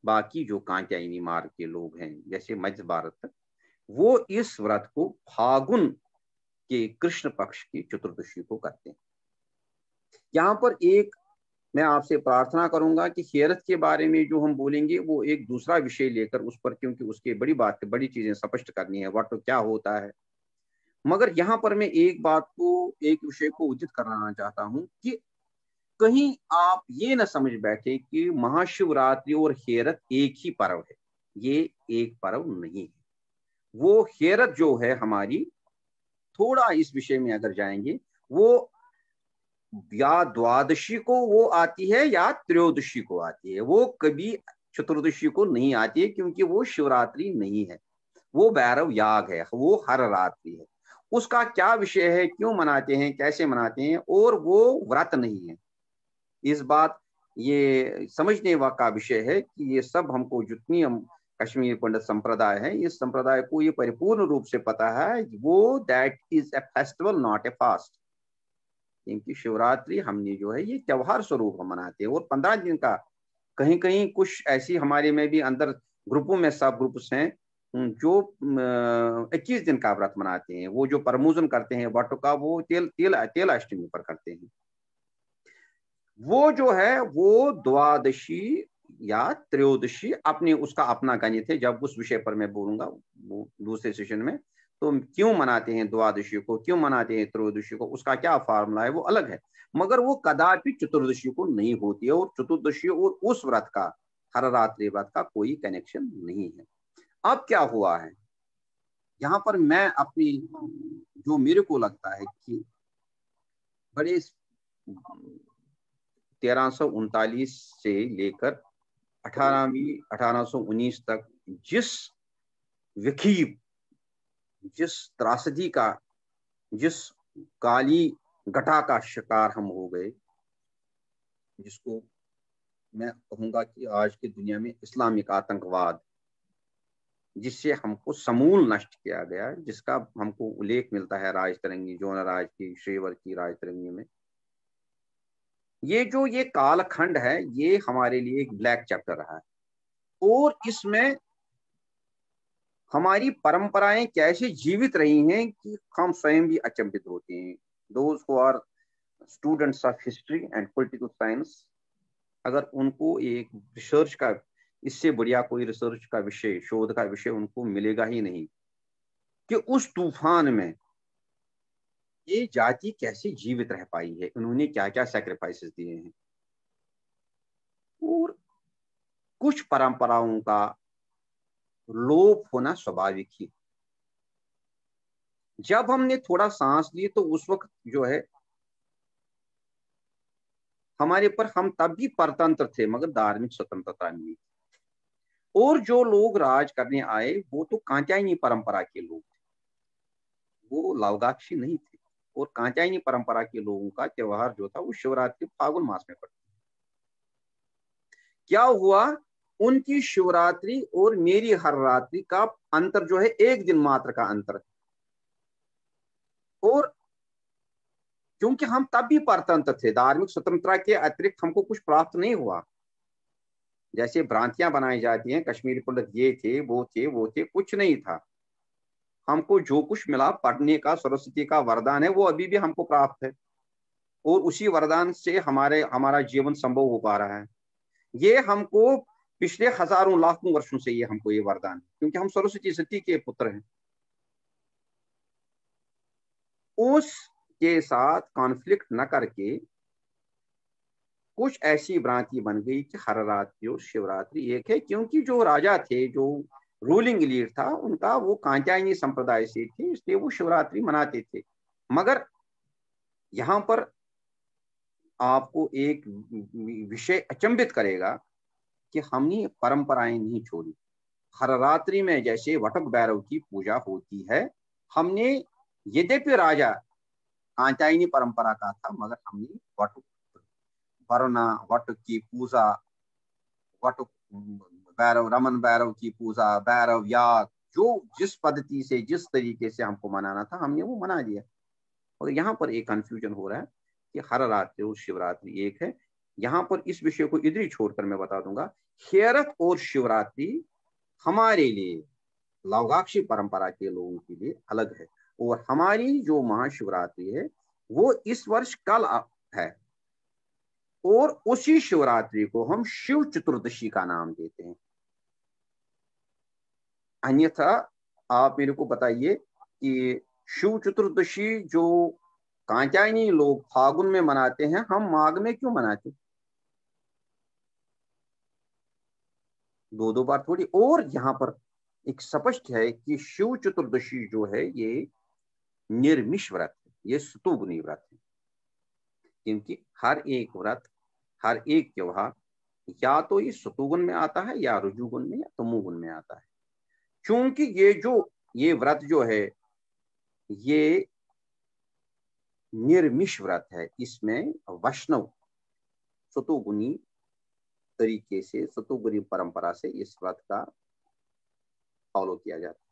बाकी जो कांत्यायनी मार्ग के लोग हैं जैसे मध्य भारत, वो इस व्रत को फागुन के कृष्ण पक्ष की चतुर्दशी को करते हैं। यहाँ पर एक मैं आपसे प्रार्थना करूंगा कि हेरत के बारे में जो हम बोलेंगे वो एक दूसरा विषय लेकर उस पर, क्योंकि उसके बड़ी चीजें स्पष्ट करनी है, व्रत क्या होता है। मगर यहाँ पर मैं एक बात को, एक विषय को उचित कराना चाहता हूँ कि कहीं आप ये न समझ बैठे कि महाशिवरात्रि और हेरत एक ही पर्व है। ये एक पर्व नहीं है। वो हेरत जो है हमारी, थोड़ा इस विषय में अगर जाएंगे, वो या द्वादशी को वो आती है या त्रयोदशी को आती है, वो कभी चतुर्दशी को नहीं आती है, क्योंकि वो शिवरात्रि नहीं है, वो भैरव याग है, वो हर रात्रि है। उसका क्या विषय है, क्यों मनाते हैं, कैसे मनाते हैं, और वो व्रत नहीं है। इस बात ये समझने का विषय है कि ये सब हमको जितनी हम कश्मीर पंडित संप्रदाय है, इस संप्रदाय को ये परिपूर्ण रूप से पता है वो that is a festival not a fast. क्योंकि शिवरात्रि हमने जो है ये त्योहार स्वरूप हम मनाते हैं और 15 दिन का, कहीं कहीं कुछ ऐसी हमारे में भी अंदर ग्रुपों में सब ग्रुप्स हैं जो 21 दिन का व्रत मनाते हैं। वो जो परमूजन करते हैं वट का, वो तेल अष्टमी पर करते हैं। वो जो है वो द्वादशी या त्रयोदशी अपने उसका अपना गणित है, जब उस विषय पर मैं बोलूंगा वो दूसरे सेशन में। तो क्यों मनाते हैं द्वादशी को, क्यों मनाते हैं त्रयोदशी को, उसका क्या फार्मूला है वो अलग है। मगर वो कदापि चतुर्दशी को नहीं होती है और चतुर्दशी और उस व्रत का, हर रात्रि व्रत का कोई कनेक्शन नहीं है। अब क्या हुआ है यहाँ पर, मैं अपनी जो मेरे को लगता है कि बड़े 1339 से लेकर 1819 तक जिस विखीप, जिस त्रासदी का, जिस काली घटा का शिकार हम हो गए, जिसको मैं कहूंगा कि आज की दुनिया में इस्लामिक आतंकवाद, जिससे हमको समूल नष्ट किया गया, जिसका हमको उल्लेख मिलता है राजतरंगी, जोन राज की, श्रीवर की राजतरंगी में। ये कालखंड है, ये हमारे लिए एक ब्लैक चैप्टर रहा है, और इसमें हमारी परंपराएं कैसे जीवित रही हैं कि हम स्वयं भी अचंभित होते हैं। Those who are students of history and political science, अगर उनको एक रिसर्च का, इससे बढ़िया कोई रिसर्च का विषय, शोध का विषय उनको मिलेगा ही नहीं कि उस तूफान में ये जाति कैसे जीवित रह पाई है, उन्होंने क्या क्या सैक्रिफाइसेस दिए हैं। और कुछ परंपराओं का लोप होना स्वाभाविक ही। जब हमने थोड़ा सांस ली तो उस वक्त जो है हमारे पर, हम तब भी परतंत्र थे मगर धार्मिक स्वतंत्रता नहीं। और जो लोग राज करने आए वो तो कांत्यायनी परंपरा के लोग थे, वो लावगाक्षी नहीं थे। और कांत्यायनी परंपरा के लोगों का त्योहार जो था वो शिवरात्रि फागुन मास में पड़ता। क्या हुआ, उनकी शिवरात्रि और मेरी हर रात्रि का अंतर जो है एक दिन मात्र का अंतर। और क्योंकि हम तब भी परतंत्र थे, धार्मिक स्वतंत्रता के अतिरिक्त हमको कुछ प्राप्त नहीं हुआ। जैसे भ्रांतियां बनाई जाती हैं, कश्मीरी पंडित ये थे वो थे वो थे, कुछ नहीं था। हमको जो कुछ मिला, पढ़ने का सरस्वती का वरदान है, वो अभी भी हमको प्राप्त है, और उसी वरदान से हमारा जीवन संभव हो पा रहा है। ये हमको पिछले हजारों लाखों वर्षों से ये हमको ये वरदान है, क्योंकि हम सरस्वती सती के पुत्र हैं। उसके साथ कॉन्फ्लिक्ट न करके कुछ ऐसी भ्रांति बन गई कि हर रात्रि और शिवरात्रि एक है, क्योंकि जो राजा थे, जो रूलिंग लीडर था, उनका वो कांत्यायनी संप्रदाय से थे, इसलिए वो शिवरात्रि मनाते थे। मगर यहाँ पर आपको एक विषय अचंभित करेगा कि हमने परंपराएं नहीं छोड़ी। हर रात्रि में जैसे वटक भैरव की पूजा होती है, हमने, यद्यपि राजा कांत्यायनी परंपरा का था, मगर हमने वटुक वरना, वटुक की पूजा, वटुक भैरव, रमन भैरव की पूजा, भैरव याग, जो जिस पद्धति से, जिस तरीके से हमको मनाना था, हमने वो मना लिया। और यहाँ पर एक कंफ्यूजन हो रहा है कि हर रात्रि और शिवरात्रि एक है। यहाँ पर इस विषय को इधर ही छोड़कर मैं बता दूंगा, हेरत और शिवरात्रि हमारे लिए, लावगाक्षी परंपरा के लोगों के लिए अलग है। और हमारी जो महाशिवरात्रि है वो इस वर्ष कल है, और उसी शिवरात्रि को हम शिव चतुर्दशी का नाम देते हैं। अन्यथा आप मेरे को बताइए कि शिव चतुर्दशी जो कांत्यायनी लोग फागुन में मनाते हैं, हम माघ में क्यों मनाते? दो दो बार थोड़ी। और यहाँ पर एक स्पष्ट है कि शिव चतुर्दशी जो है ये निर्मिष व्रत है, ये स्तुगुनी व्रत है, क्योंकि हर एक व्रत, हर एक त्योहार या तो ये सतुगुण में आता है, या रजुगुण में, या तमोगुण में आता है। क्योंकि ये व्रत जो है ये निर्मिष व्रत है, इसमें वैष्णव सतुगुणी तरीके से, सतुगुणी परंपरा से इस व्रत का फॉलो किया जाता है,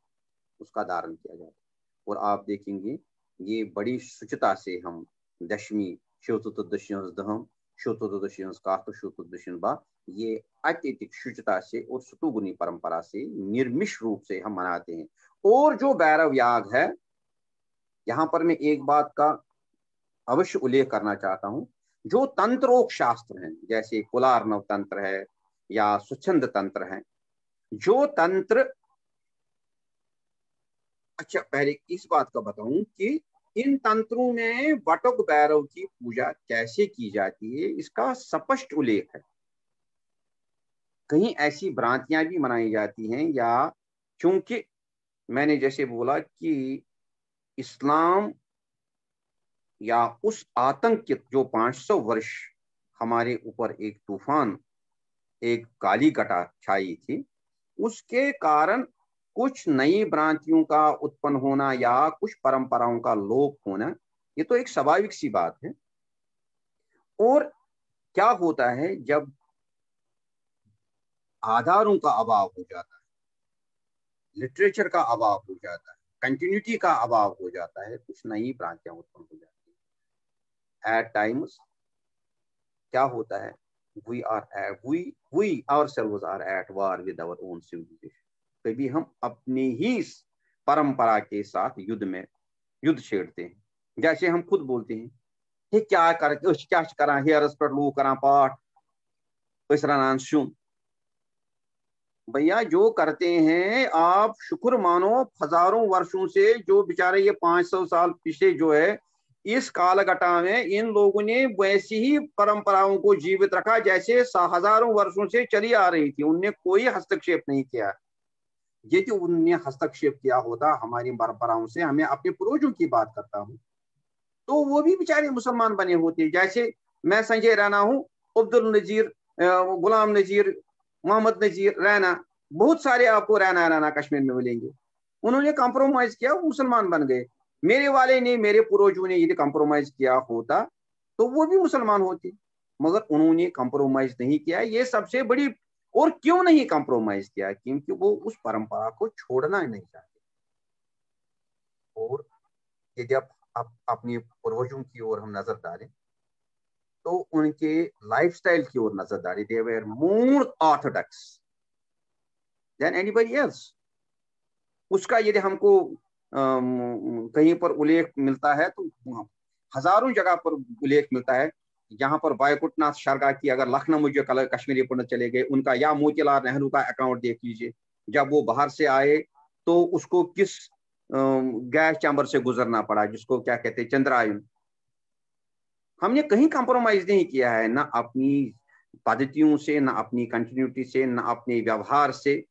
उसका धारण किया जाता है। और आप देखेंगे ये बड़ी शुचिता से हम दशमी, शिव चतुर्दशी दहम, शिव चतुर्दशी कार्त, शिव चतुर्दशी बा, ये अत्यधिक शुचिता से और सतुगुणी परंपरा से निर्मिष रूप से हम मनाते हैं। और जो भैरव याग है, यहाँ पर मैं एक बात का अवश्य उल्लेख करना चाहता हूं, जो तंत्रोक शास्त्र हैं, जैसे कुलार्णव तंत्र है या स्वच्छंद तंत्र है, जो तंत्र, अच्छा पहले इस बात का बताऊं कि इन तंत्रों में वटक भैरव की पूजा कैसे की जाती है, इसका स्पष्ट उल्लेख है। कहीं ऐसी भ्रांतियां भी मनाई जाती हैं, या क्योंकि मैंने जैसे बोला कि इस्लाम या उस आतंक के जो 500 वर्ष हमारे ऊपर एक तूफान, एक काली घटा छाई थी, उसके कारण कुछ नई भ्रांतियों का उत्पन्न होना या कुछ परंपराओं का लोप होना, ये तो एक स्वाभाविक सी बात है। और क्या होता है जब आधारों का अभाव हो जाता है, लिटरेचर का अभाव हो जाता है, कंटिन्यूटी का अभाव हो जाता है, कुछ नई भ्रांतियां उत्पन्न हो जाती है। एट टाइम्स क्या होता है, we ourselves are at war with our own civilization। कभी हम अपनी ही परंपरा के साथ युद्ध छेड़ते हैं। जैसे हम खुद बोलते हैं कि क्या करा हेरस पर लोग करा पाठ रनान सुन। भैया जो करते हैं आप शुक्र मानो, हजारों वर्षों से जो बेचारे ये 500 साल पीछे जो है, इस कालघटा में इन लोगों ने वैसी ही परंपराओं को जीवित रखा जैसे हजारों वर्षों से चली आ रही थी। उनने कोई हस्तक्षेप नहीं किया। यदि उनने हस्तक्षेप किया होता हमारी परंपराओं से, हमें अपने पूर्वजों की बात करता हूँ, तो वो भी बेचारे मुसलमान बने होते। जैसे मैं संजय रैना हूँ, अब्दुल नजीर, गुलाम नजीर, मोहम्मद नजीर रैना, बहुत सारे आपको रैना कश्मीर में मिलेंगे। उन्होंने कंप्रोमाइज किया, वो मुसलमान बन गए। मेरे वाले ने, मेरे पूर्वजों ने यदि कंप्रोमाइज किया होता तो वो भी मुसलमान होते, मगर उन्होंने कंप्रोमाइज नहीं किया। ये सबसे बड़ी, और क्यों नहीं कंप्रोमाइज किया, क्योंकि वो उस परंपरा को छोड़ना नहीं चाहते। और यदि आप अपने पूर्वजों की ओर हम नजर डालें तो उनके लाइफस्टाइल की ओर नजर डालें, दे वर मोर ऑर्थोडॉक्स देन एनीबॉडी एल्स। उसका यदि हमको कहीं पर उल्लेख मिलता है तो हजारों जगह पर उल्लेख मिलता है। यहाँ पर वायुकुटनाथ शारगा की अगर लखनऊ में जो कश्मीरी पंडित चले गए उनका, या मोतीलाल नेहरू का अकाउंट देख लीजिए, जब वो बाहर से आए तो उसको किस गैस चैम्बर से गुजरना पड़ा, जिसको क्या कहते हैं चंद्रायन। हमने कहीं कंप्रोमाइज नहीं किया है, ना अपनी पद्धतियों से, ना अपनी कंटिन्यूटी से, ना अपने व्यवहार से।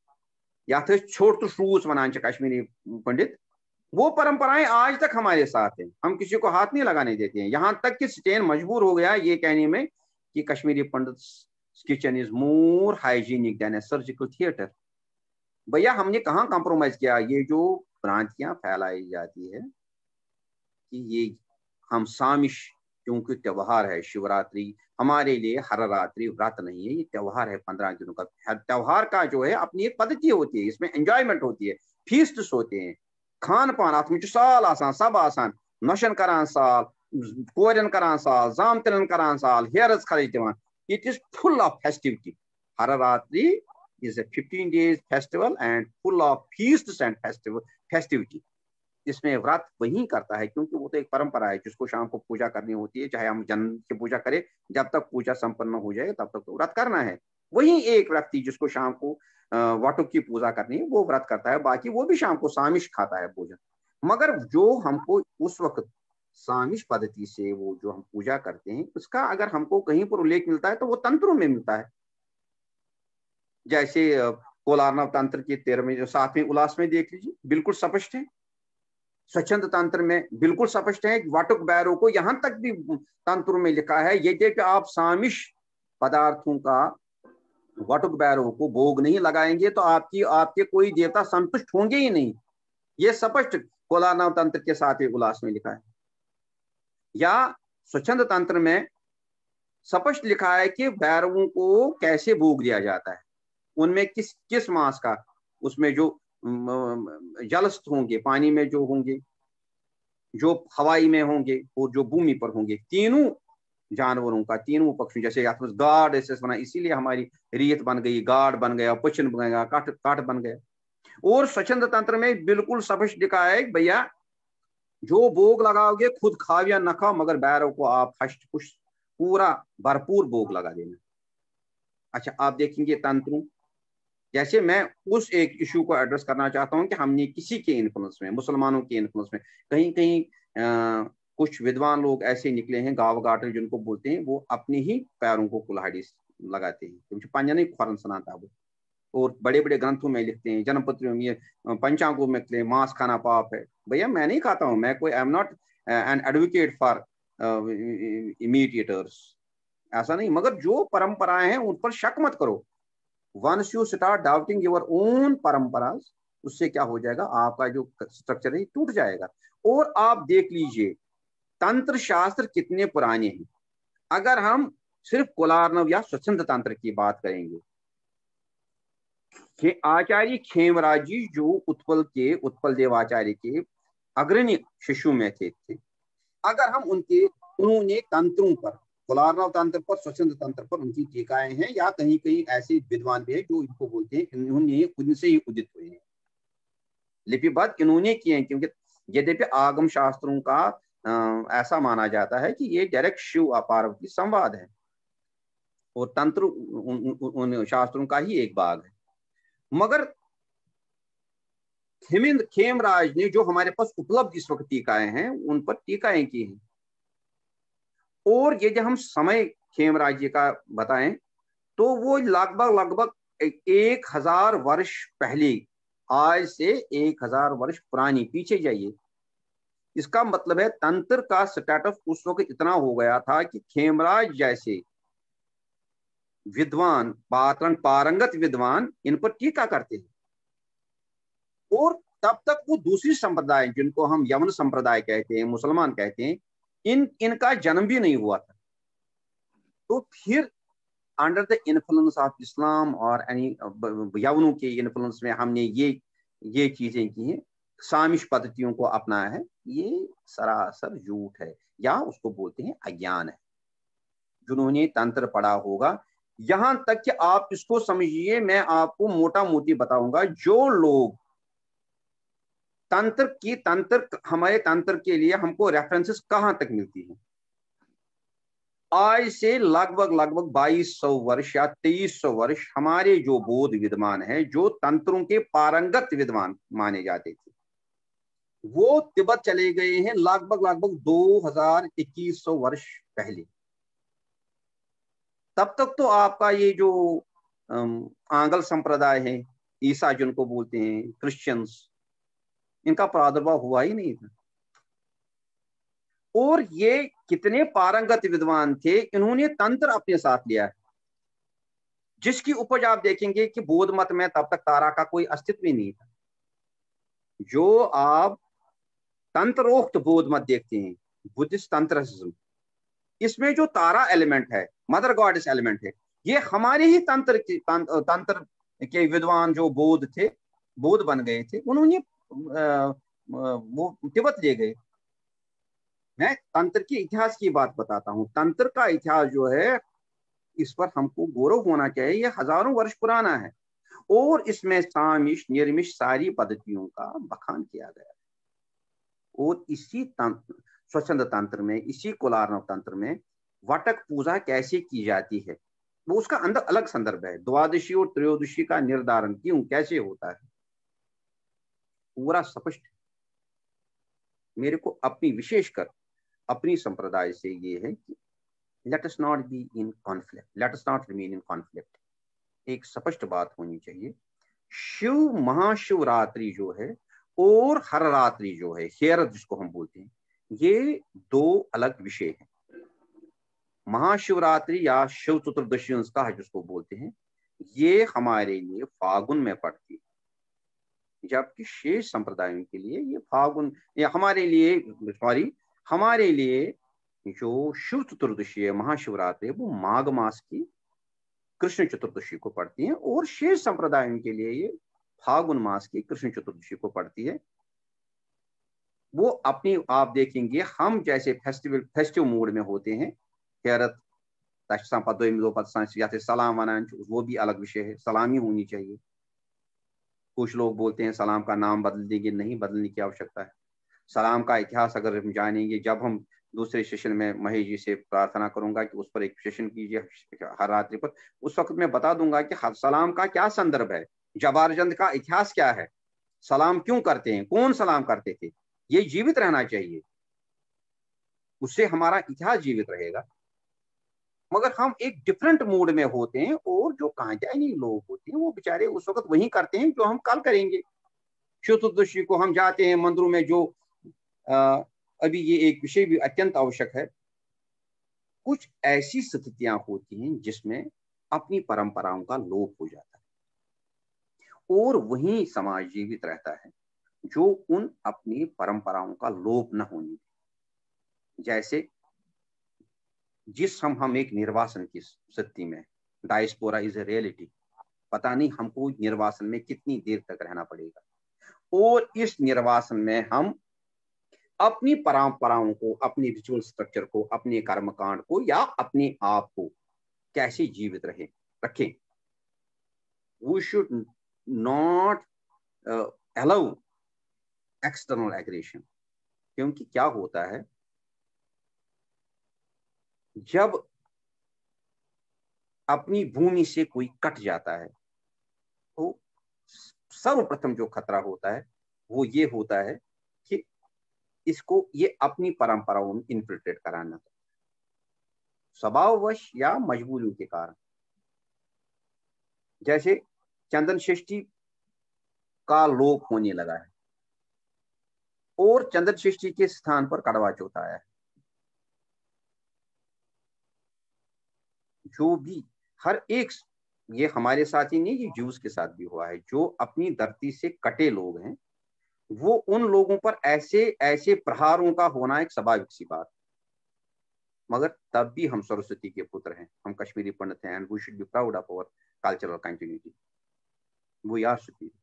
या थे छोट शूस वनान कश्मीरी पंडित, वो परंपराएं आज तक हमारे साथ हैं, हम किसी को हाथ नहीं लगाने देते हैं। यहां तक कि स्टेन मजबूर हो गया ये कहने में कि Kashmiri Pandit kitchen is more hygienic than a surgical theatre. भैया हमने कहाँ कंप्रोमाइज किया। ये जो भ्रांतियां फैलाई जाती है कि ये हम सामिश, क्योंकि त्योहार है शिवरात्रि, हमारे लिए हर रात्रि व्रत नहीं है, ये त्योहार है 15 दिनों का। त्योहार का जो है अपनी एक पद्धति होती है, इसमें एंजॉयमेंट होती है, फीस्ट्स होते हैं, खान पान अत साल आसान, सब आसान, नशन करान साल, कोरन करान साल, जामतन करान साल, हेयरस खर्च दिवान। It is full of festivity. हर रात्रि is a 15 days festival and full of feasts and festivity. इसमें व्रत वही करता है क्योंकि वो तो एक परंपरा है, जिसको शाम को पूजा करनी होती है, चाहे हम जन्म की पूजा करें, जब तक पूजा संपन्न हो जाए तब तक तो व्रत करना है। वही एक व्यक्ति जिसको शाम को वाटुक की पूजा करनी है वो व्रत करता है, बाकी वो भी शाम को सामिश खाता है भोजन। मगर जो हमको उस वक्त सामिश पद्धति से वो जो हम पूजा करते हैं, उसका अगर हमको कहीं पर उल्लेख मिलता है तो वो तंत्रों में मिलता है। जैसे कोलारनव तंत्र के 13वें जो 7वें उल्लास में देख लीजिए, बिल्कुल स्पष्ट है। स्वच्छंद तंत्र में बिल्कुल स्पष्ट है। वाटुक बैरों को यहां तक भी तंत्र में लिखा है, यदि कि आप सामिश पदार्थों का वाटुक बैरों को भोग नहीं लगाएंगे तो आपके कोई देवता संतुष्ट होंगे ही नहीं। ये स्पष्ट कोलारनव तंत्र के 7वें उल्लास में लिखा है। या स्वच्छंद तंत्र में स्पष्ट लिखा है कि बैरों को कैसे भोग दिया जाता है, उनमें किस मास का, उसमें जो जलस्थ होंगे, पानी में जो होंगे, जो हवाई में होंगे और जो भूमि पर होंगे, तीनों जानवरों का, तीनों पक्षियों, जैसे गार्ड ऐसे बना, इसीलिए हमारी रीत बन गई, गार्ड बन गया, पुछन बन गया, काट बन गया। और स्वच्छंद तंत्र में बिल्कुल स्पष्ट लिखा है भैया जो भोग लगाओगे खुद खाओ या न खाओ, मगर बैरों को आप हष्ट पुष्ट पूरा भरपूर भोग लगा देना। अच्छा, आप देखेंगे तंत्रों, जैसे मैं उस एक इशू को एड्रेस करना चाहता हूं कि हमने किसी के इन्फ्लुएंस में, मुसलमानों के इन्फ्लुएंस में, कहीं कहीं कुछ विद्वान लोग ऐसे निकले हैं, गाँव गाटर जिनको बोलते हैं, वो अपने ही पैरों को कुल्हाड़ी लगाते हैं, क्योंकि पंजानी खरन सनाता वो, और बड़े बड़े ग्रंथों में लिखते हैं, जन्मपत्रियों में, पंचांगों में लिखते हैं मांस खाना पाप है। भैया मैं नहीं खाता हूँ, मैं कोई I am not an advocate for meet eaters, ऐसा नहीं, मगर जो परंपराएं हैं उन पर शक मत करो। Once you start doubting your own parampara, उससे क्या हो जाएगा, आपका जो स्ट्रक्चर है टूट जाएगा। और आप देख लीजिए तंत्र शास्त्र कितने पुराने हैं। अगर हम सिर्फ कोलार्नव या स्वच्छंद तंत्र की बात करेंगे, आचार्य खेमराज जी जो उत्पल देवाचार्य के अग्रणी शिष्यों में थे, अगर हम उन्होंने तंत्रों पर, कोलार्नव तंत्र पर, स्वच्छंद तंत्र पर उनकी टीकाएं हैं, या कहीं कहीं ऐसे विद्वान भी हैं जो इनको बोलते हैं इन्होंने उनसे ही उदित हुए हैं, लिपिबद्ध इन्होंने किए हैं। क्योंकि यद्यपि आगम शास्त्रों का ऐसा माना जाता है कि ये डायरेक्ट शिव पार्वती संवाद है, और तंत्र उन शास्त्रों का ही एक भाग है। मगर खेमराज ने जो हमारे पास उपलब्ध इस वक्त टीकाएं हैं, उन पर टीकाएं की हैं। और ये जब हम समय खेमराज जी का बताएं तो वो लगभग 1000 वर्ष पहले, आज से 1000 वर्ष पुरानी, पीछे जाइए। इसका मतलब है तंत्र का स्टेटस उस वक्त इतना हो गया था कि खेमराज जैसे विद्वान, पारंगत विद्वान इन पर टीका करते हैं। और तब तक वो दूसरी संप्रदाय, जिनको हम यवन संप्रदाय कहते हैं, मुसलमान कहते हैं, इनका जन्म भी नहीं हुआ था। तो फिर under the influence of Islam और यवनों के इन्फ्लुएंस में हमने ये चीजें की हैं, सामिश पद्धतियों को अपनाया है। ये सरासर झूठ है, या उसको बोलते हैं अज्ञान है। जिन्होंने तंत्र पढ़ा होगा, यहां तक कि आप इसको समझिए, मैं आपको मोटा मोटी बताऊंगा, जो लोग हमारे तंत्र के लिए हमको रेफरेंसेस कहां तक मिलती है, आज से लगभग 2200 वर्ष या 2300 वर्ष हमारे जो बौद्ध विद्वान हैं, जो तंत्रों के पारंगत विद्वान माने जाते थे, वो तिब्बत चले गए हैं लगभग 2100 वर्ष पहले। तब तक तो आपका ये जो आंगल संप्रदाय है, ईसा जिनको बोलते हैं, क्रिश्चियंस, इनका प्रादुर्भाव हुआ ही नहीं था। और ये कितने पारंगत विद्वान थे, इन्होंने तंत्र अपने साथ लिया है, जिसकी उपज आप देखेंगे कि बौद्ध मत में तब तक तारा का कोई अस्तित्व ही नहीं था। जो आप तंत्रोक्त बौद्ध मत देखते हैं, बुद्धिस्ट तंत्रिज्म, इसमें जो तारा एलिमेंट है, मदर गॉडेस एलिमेंट है, ये हमारे ही तंत्र के विद्वान जो बौद्ध थे, बौद्ध बन गए थे, उन्होंने वो तिब्बत ले गए। मैं तंत्र के इतिहास की बात बताता हूँ। तंत्र का इतिहास जो है, इस पर हमको गौरव होना चाहिए, ये हजारों वर्ष पुराना है, और इसमें सामिश निर्मिश सारी पद्धतियों का बखान किया गया है। और इसी स्वच्छंद तंत्र में, इसी कोलार्नव तंत्र में वटक पूजा कैसे की जाती है, वो उसका अंदर अलग संदर्भ है। द्वादशी और त्रयोदशी का निर्धारण क्यों कैसे होता है, पूरा स्पष्ट। मेरे को अपनी विशेषकर अपनी संप्रदाय से ये है कि let us not be in conflict, let us not remain in conflict. एक स्पष्ट बात होनी चाहिए। शिव महाशिवरात्रि जो है और हर रात्रि जो है, हेरत जिसको हम बोलते हैं, ये दो अलग विषय हैं। महाशिवरात्रि या शिव चतुर्दशी उसका है जिसको बोलते हैं, ये हमारे लिए फागुन में पड़ती है, जबकि शेष संप्रदायों के लिए ये फागुन, या हमारे लिए जो शिव चतुर्दशी है, महाशिवरात्रि, वो माघ मास की कृष्ण चतुर्दशी को पड़ती है, और शेष संप्रदायों के लिए ये फागुन मास की कृष्ण चतुर्दशी को पड़ती है। वो अपनी, आप देखेंगे हम जैसे फेस्टिव मूड में होते हैं, हेरत या सलाम वनान, वो भी अलग विषय है, सलामी होनी चाहिए। कुछ लोग बोलते हैं सलाम का नाम बदल देंगे, नहीं, बदलने की आवश्यकता है। सलाम का इतिहास अगर हम जानेंगे, जब हम दूसरे सेशन में महेश जी से प्रार्थना करूंगा कि उस पर एक सेशन कीजिए हर रात्रि पर, उस वक्त मैं बता दूंगा कि सलाम का क्या संदर्भ है, जबारजंद का इतिहास क्या है, सलाम क्यों करते हैं, कौन सलाम करते थे। ये जीवित रहना चाहिए, उससे हमारा इतिहास जीवित रहेगा। मगर हम एक डिफरेंट मूड में होते हैं, और जो कांजानी लोग होते हैं वो बेचारे उस वक्त वही करते हैं जो हम कल करेंगे। चतुर्दशी को हम जाते हैं मंदिरों में, जो अभी ये एक विषय भी अत्यंत आवश्यक है। कुछ ऐसी स्थितियां होती हैं जिसमें अपनी परंपराओं का लोप हो जाता है और वही समाज जीवित रहता है जो उन अपनी परंपराओं का लोप न होने दे। जैसे हम एक निर्वासन की स्थिति में, डायस्पोरा इज ए रियलिटी, पता नहीं हमको निर्वासन में कितनी देर तक रहना पड़ेगा, और इस निर्वासन में हम अपनी परंपराओं को, अपनी रिचुअल स्ट्रक्चर को, अपने कर्मकांड को या अपने आप को कैसे जीवित रखें। We should not allow external aggression, क्योंकि क्या होता है जब अपनी भूमि से कोई कट जाता है तो सर्वप्रथम जो खतरा होता है वो ये होता है कि इसको ये अपनी परंपराओं में इन्फिल्ट्रेट कराना, स्वभाववश या मजबूरियों के कारण। जैसे चंदन षष्ठी का लोप होने लगा है और चंदन षष्ठी के स्थान पर कड़वा चौथ आया है। जो भी हर एक, ये हमारे साथ ही नहीं, ये ज्यूस के साथ भी हुआ है, जो अपनी धरती से कटे लोग हैं वो उन लोगों पर ऐसे ऐसे प्रहारों का होना एक स्वाभाविक सी बात, मगर तब भी हम सरस्वती के पुत्र हैं, हम कश्मीरी पंडित हैं, and we should be proud of our cultural continuity, we are superior.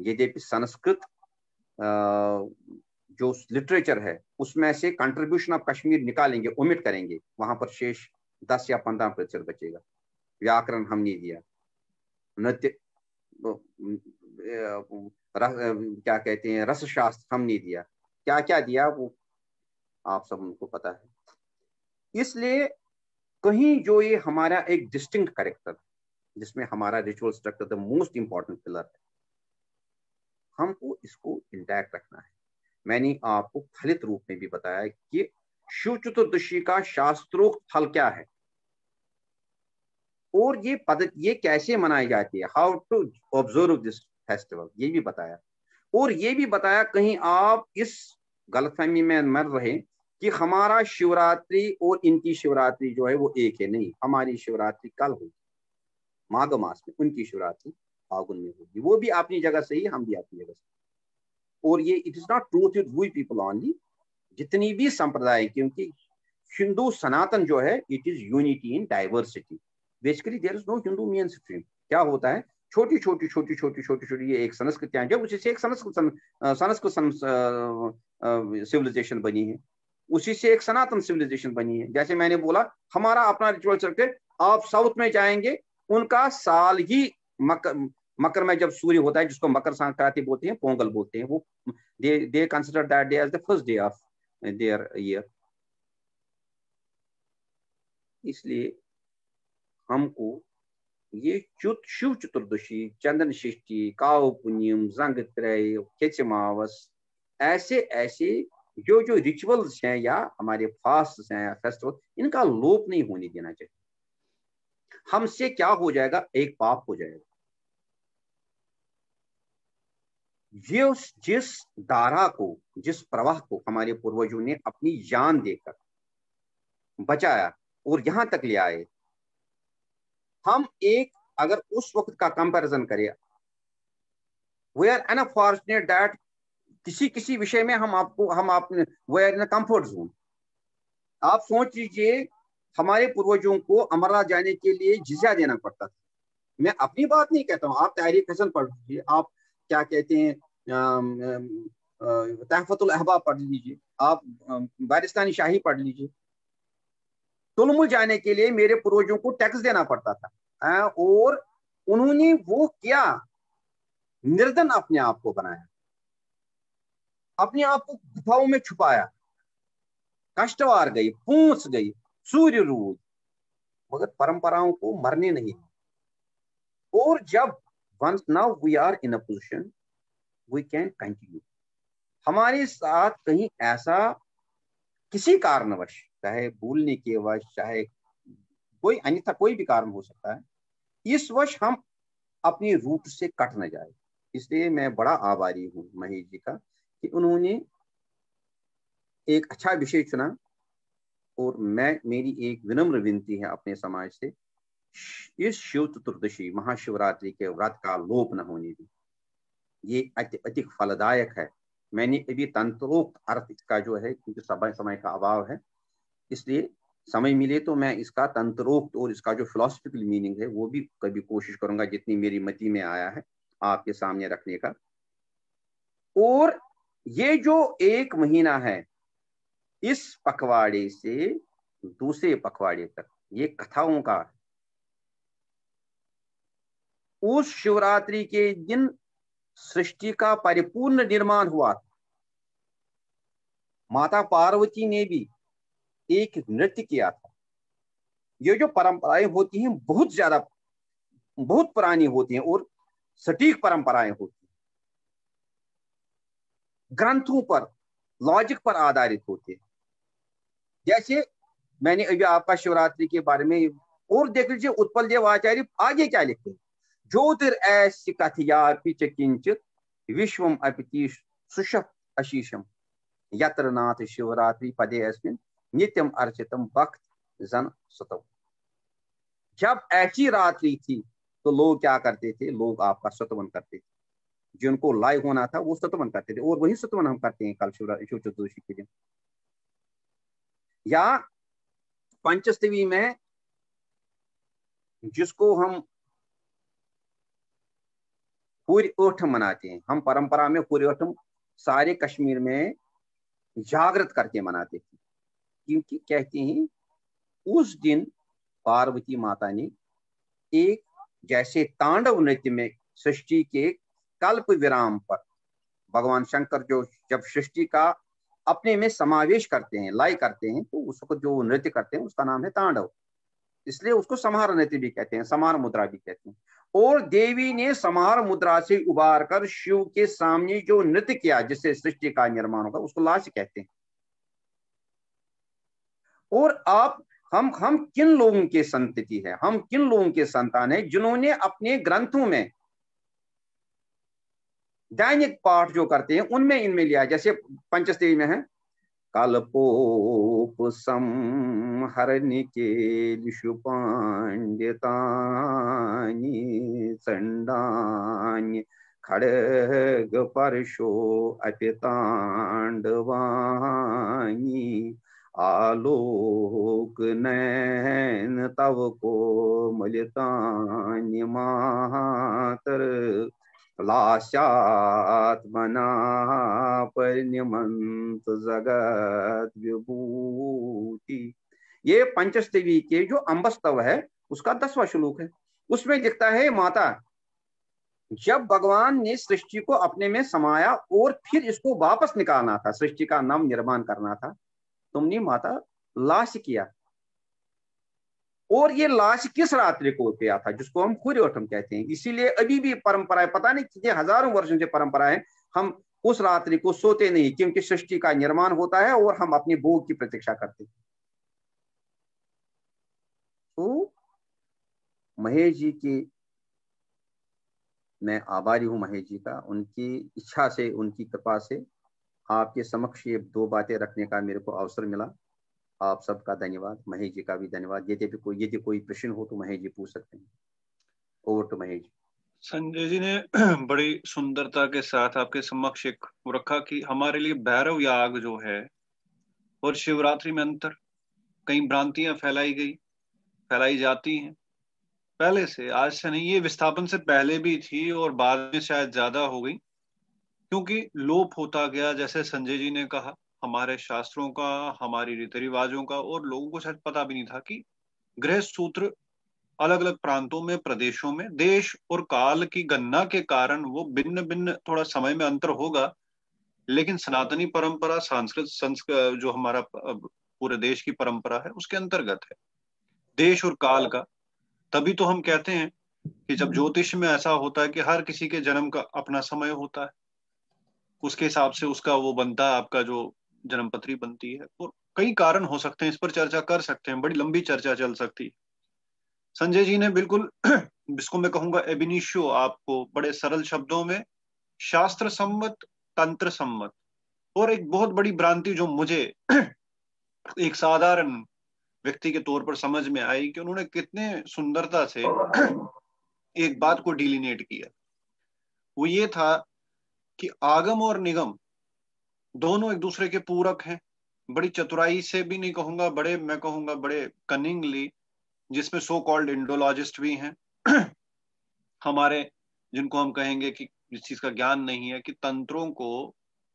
यद्यपि संस्कृत जो लिटरेचर है उसमें से कंट्रीब्यूशन ऑफ कश्मीर निकालेंगे, ओमिट करेंगे, वहां पर शेष 10 या 15% बचेगा। व्याकरण हमने दिया, नृत्य क्या कहते हैं, रसशास्त्र हमने दिया, क्या क्या दिया वो आप सब उनको पता है। इसलिए कहीं जो ये हमारा एक डिस्टिंक्ट कैरेक्टर जिसमें हमारा ritual structure the most important pillar है, हमको इसको इंटैक्ट रखना है। मैंने आपको फलित रूप में भी बताया कि शिव चतुर्दशी का शास्त्रोक्त फल क्या है और ये पद्धति ये कैसे मनाई जाती है, how to observe this festival, ये भी बताया। और ये भी बताया कहीं आप इस गलतफहमी में मर रहे कि हमारा शिवरात्रि और इनकी शिवरात्रि जो है वो एक है। नहीं, हमारी शिवरात्रि कल होगी माघ मास में, उनकी शिवरात्रि फागुन में होगी। वो भी अपनी जगह से ही, हम भी अपनी जगह से। और ये it is not truth with we people only, जितनी भी संप्रदाय, क्योंकि हिंदू सनातन जो है it is unity in diversity. Basically there is no Hindu mainstream. क्या होता है, छोटी छोटी छोटी छोटी छोटी छोटी ये एक संस्कृतियां, जब उसी से एक संस्कृत सिविलाइजेशन बनी है, उसी से एक सनातन सिविलाइजेशन बनी है। जैसे मैंने बोला हमारा अपना रिचुअल सर्किट, आप साउथ में जाएंगे उनका साल ही मकर में जब सूर्य होता है, जिसको मकर संक्रांति बोलते हैं, पोंगल बोलते हैं, वो they consider that day as the first day of their year. इसलिए हमको ये शिव चतुर्दशी, चंदन षष्ठी, काव पुण्यम, जंग त्रय, खेचमावस, ऐसे ऐसे जो जो रिचुअल्स हैं या हमारे फास्ट हैं, फेस्टिवल, इनका लोप नहीं होने देना चाहिए। हमसे क्या हो जाएगा, एक पाप हो जाएगा। जिस धारा को, जिस प्रवाह को हमारे पूर्वजों ने अपनी जान देकर बचाया और यहां तक ले आए, हम एक अगर उस वक्त का कंपैरिजन करें, वी आर अनफॉर्चुनेट दैट किसी किसी विषय में हम आपने we are in a comfort zone. आप सोच लीजिए हमारे पूर्वजों को अमरनाथ जाने के लिए जिज़्या देना पड़ता था। मैं अपनी बात नहीं कहता हूँ, आप तारीख हसन पढ़ लीजिए, आप क्या कहते हैं तहफतुल अहबा पढ़ लीजिए, आप वारिस्तानी शाही पढ़ लीजिए। तुलमुल जाने के लिए मेरे पूर्वजों को टैक्स देना पड़ता था और उन्होंने वो किया, निर्धन अपने आप को बनाया, अपने आप को गुफाओं में छुपाया, कष्टवार गई, पूंछ गई, सूर्य रूद, मगर परंपराओं को मरने नहीं। और जब once now we are in a position we can continue, हमारे साथ कहीं ऐसा किसी कारणवश, चाहे भूलने के वश, चाहे कोई अन्यथा कोई भी कारण हो सकता है, इस वश हम अपनी रूट से कट न जाए। इसलिए मैं बड़ा आभारी हूं महेश जी का कि उन्होंने एक अच्छा विषय चुना और मेरी एक विनम्र विनती है अपने समाज से, इस शिव चतुर्दशी महाशिवरात्रि के व्रत का लोप न होने दी। ये अधिक फलदायक है। मैंने अभी तंत्रोक्त अर्थ इसका जो है, क्योंकि समय का अभाव है, इसलिए समय मिले तो मैं इसका तंत्रोक्त और इसका जो फिलोसफिकल मीनिंग है वो भी कभी कोशिश करूंगा, जितनी मेरी मति में आया है आपके सामने रखने का। और ये जो एक महीना है, इस पखवाड़े से दूसरे पखवाड़े तक ये कथाओं का, उस शिवरात्रि के दिन सृष्टि का परिपूर्ण निर्माण हुआ था। माता पार्वती ने भी एक नृत्य किया था। ये जो परंपराएं होती हैं बहुत पुरानी होती हैं और सटीक परंपराएं होती हैं, ग्रंथों पर, लॉजिक पर आधारित होते हैं। जैसे मैंने अभी आपका शिवरात्रि के बारे में, और देख लीजिए उत्पल देव आचार्य आगे क्या लिखते हैं, ज्योतिर्ऐस्य कथया पिच किंचित विश्वम अपिति सुषप अशीषम यत्र नाथ शिवरात्रि पदे अस्मिन् नित्यम अर्चितम भक्त जन सुतम। जब ऐसी रात्रि थी तो लोग क्या करते थे, लोग आपका सतवन करते थे, जिनको लाइव होना था वो सतवन करते थे, और वही सतवन हम करते हैं कल शिव चतुर्दशी के दिन। या पंचस्तवी में जिसको हम पूरी ओठम मनाते हैं, हम परंपरा में पूरी ओठम सारे कश्मीर में जागृत करके मनाते थे, क्योंकि कहते हैं उस दिन पार्वती माता ने एक जैसे तांडव नृत्य में सृष्टि के कल्प विराम पर भगवान शंकर जो जब सृष्टि का अपने में समावेश करते हैं, लय करते हैं, तो उसको जो नृत्य करते हैं उसका नाम है तांडव। इसलिए उसको समार नृत्य भी कहते हैं, समार मुद्रा भी कहते हैं। और देवी ने समार मुद्रा से उबार कर शिव के सामने जो नृत्य किया जिससे सृष्टि का निर्माण होगा उसको लाश कहते हैं। और आप हम किन लोगों के संतति है, हम किन लोगों के संतान है जिन्होंने अपने ग्रंथों में दैनिक पाठ जो करते हैं उनमें इनमें लिया। जैसे पंचस्तवी में है कल्पोपसंहरणिके पांडितानि चंडानि खड्ग परशो अपितांडवानि आलोक नैन तव कोमलितानि मातर लास्यात्मना परिनिमंत जगत विभूति। ये पंचस्तवी के जो अंबस्तव है उसका 10वां श्लोक है। उसमें लिखता है, माता जब भगवान ने सृष्टि को अपने में समाया और फिर इसको वापस निकालना था, सृष्टि का नव निर्माण करना था, तुमने माता लाश किया। और ये लाश किस रात्रि को किया था, जिसको हम कुर्योटम कहते हैं। इसीलिए अभी भी परंपराएं, पता नहीं कितने हजारों वर्षों से परंपरा है, हम उस रात्रि को सोते नहीं, क्योंकि सृष्टि का निर्माण होता है और हम अपने भोग की प्रतीक्षा करते हैं। तो महेश जी की मैं आभारी हूं, महेश जी का, उनकी इच्छा से, उनकी कृपा से आपके समक्ष ये 2 बातें रखने का मेरे को अवसर मिला। आप सबका धन्यवाद, महेश जी का भी धन्यवाद। यदि कोई प्रश्न हो तो महेश जी पूछ सकते हैं। Over to Mahesh. संजय जी ने बड़ी सुंदरता के साथ आपके समक्ष एक रखा कि हमारे लिए भैरव याग जो है और शिवरात्रि में अंतर, कई भ्रांतियां फैलाई जाती हैं पहले से, आज से नहीं, ये विस्थापन से पहले भी थी और बाद में शायद ज्यादा हो गई, क्योंकि लोप होता गया। जैसे संजय जी ने कहा, हमारे शास्त्रों का, हमारी रीति रिवाजों का, और लोगों को शायद पता भी नहीं था कि गृह सूत्र अलग अलग प्रांतों में, प्रदेशों में, देश और काल की गणना के कारण वो भिन्न भिन्न, थोड़ा समय में अंतर होगा, लेकिन सनातनी परंपरा, संस्कृत जो हमारा पूरे देश की परंपरा है उसके अंतर्गत है, देश और काल का। तभी तो हम कहते हैं कि जब ज्योतिष में ऐसा होता है कि हर किसी के जन्म का अपना समय होता है, उसके हिसाब से उसका वो बनता है, आपका जो जन्मपत्री बनती है, और कई कारण हो सकते हैं, इस पर चर्चा कर सकते हैं, बड़ी लंबी चर्चा चल सकती है। संजय जी ने बिल्कुल जिसको मैं कहूंगा एबिनिशियो, आपको बड़े सरल शब्दों में शास्त्र सम्मत, तंत्र सम्मत, और एक बहुत बड़ी भ्रांति जो मुझे एक साधारण व्यक्ति के तौर पर समझ में आई कि उन्होंने कितने सुंदरता से एक बात को डिलिनेट किया। वो ये था कि आगम और निगम दोनों एक दूसरे के पूरक हैं, बड़ी चतुराई से भी नहीं कहूंगा, बड़े मैं कहूंगा बड़े कनिंगली, जिसमें सो कॉल्ड इंडोलॉजिस्ट भी हैं हमारे, जिनको हम कहेंगे कि इस चीज का ज्ञान नहीं है कि तंत्रों को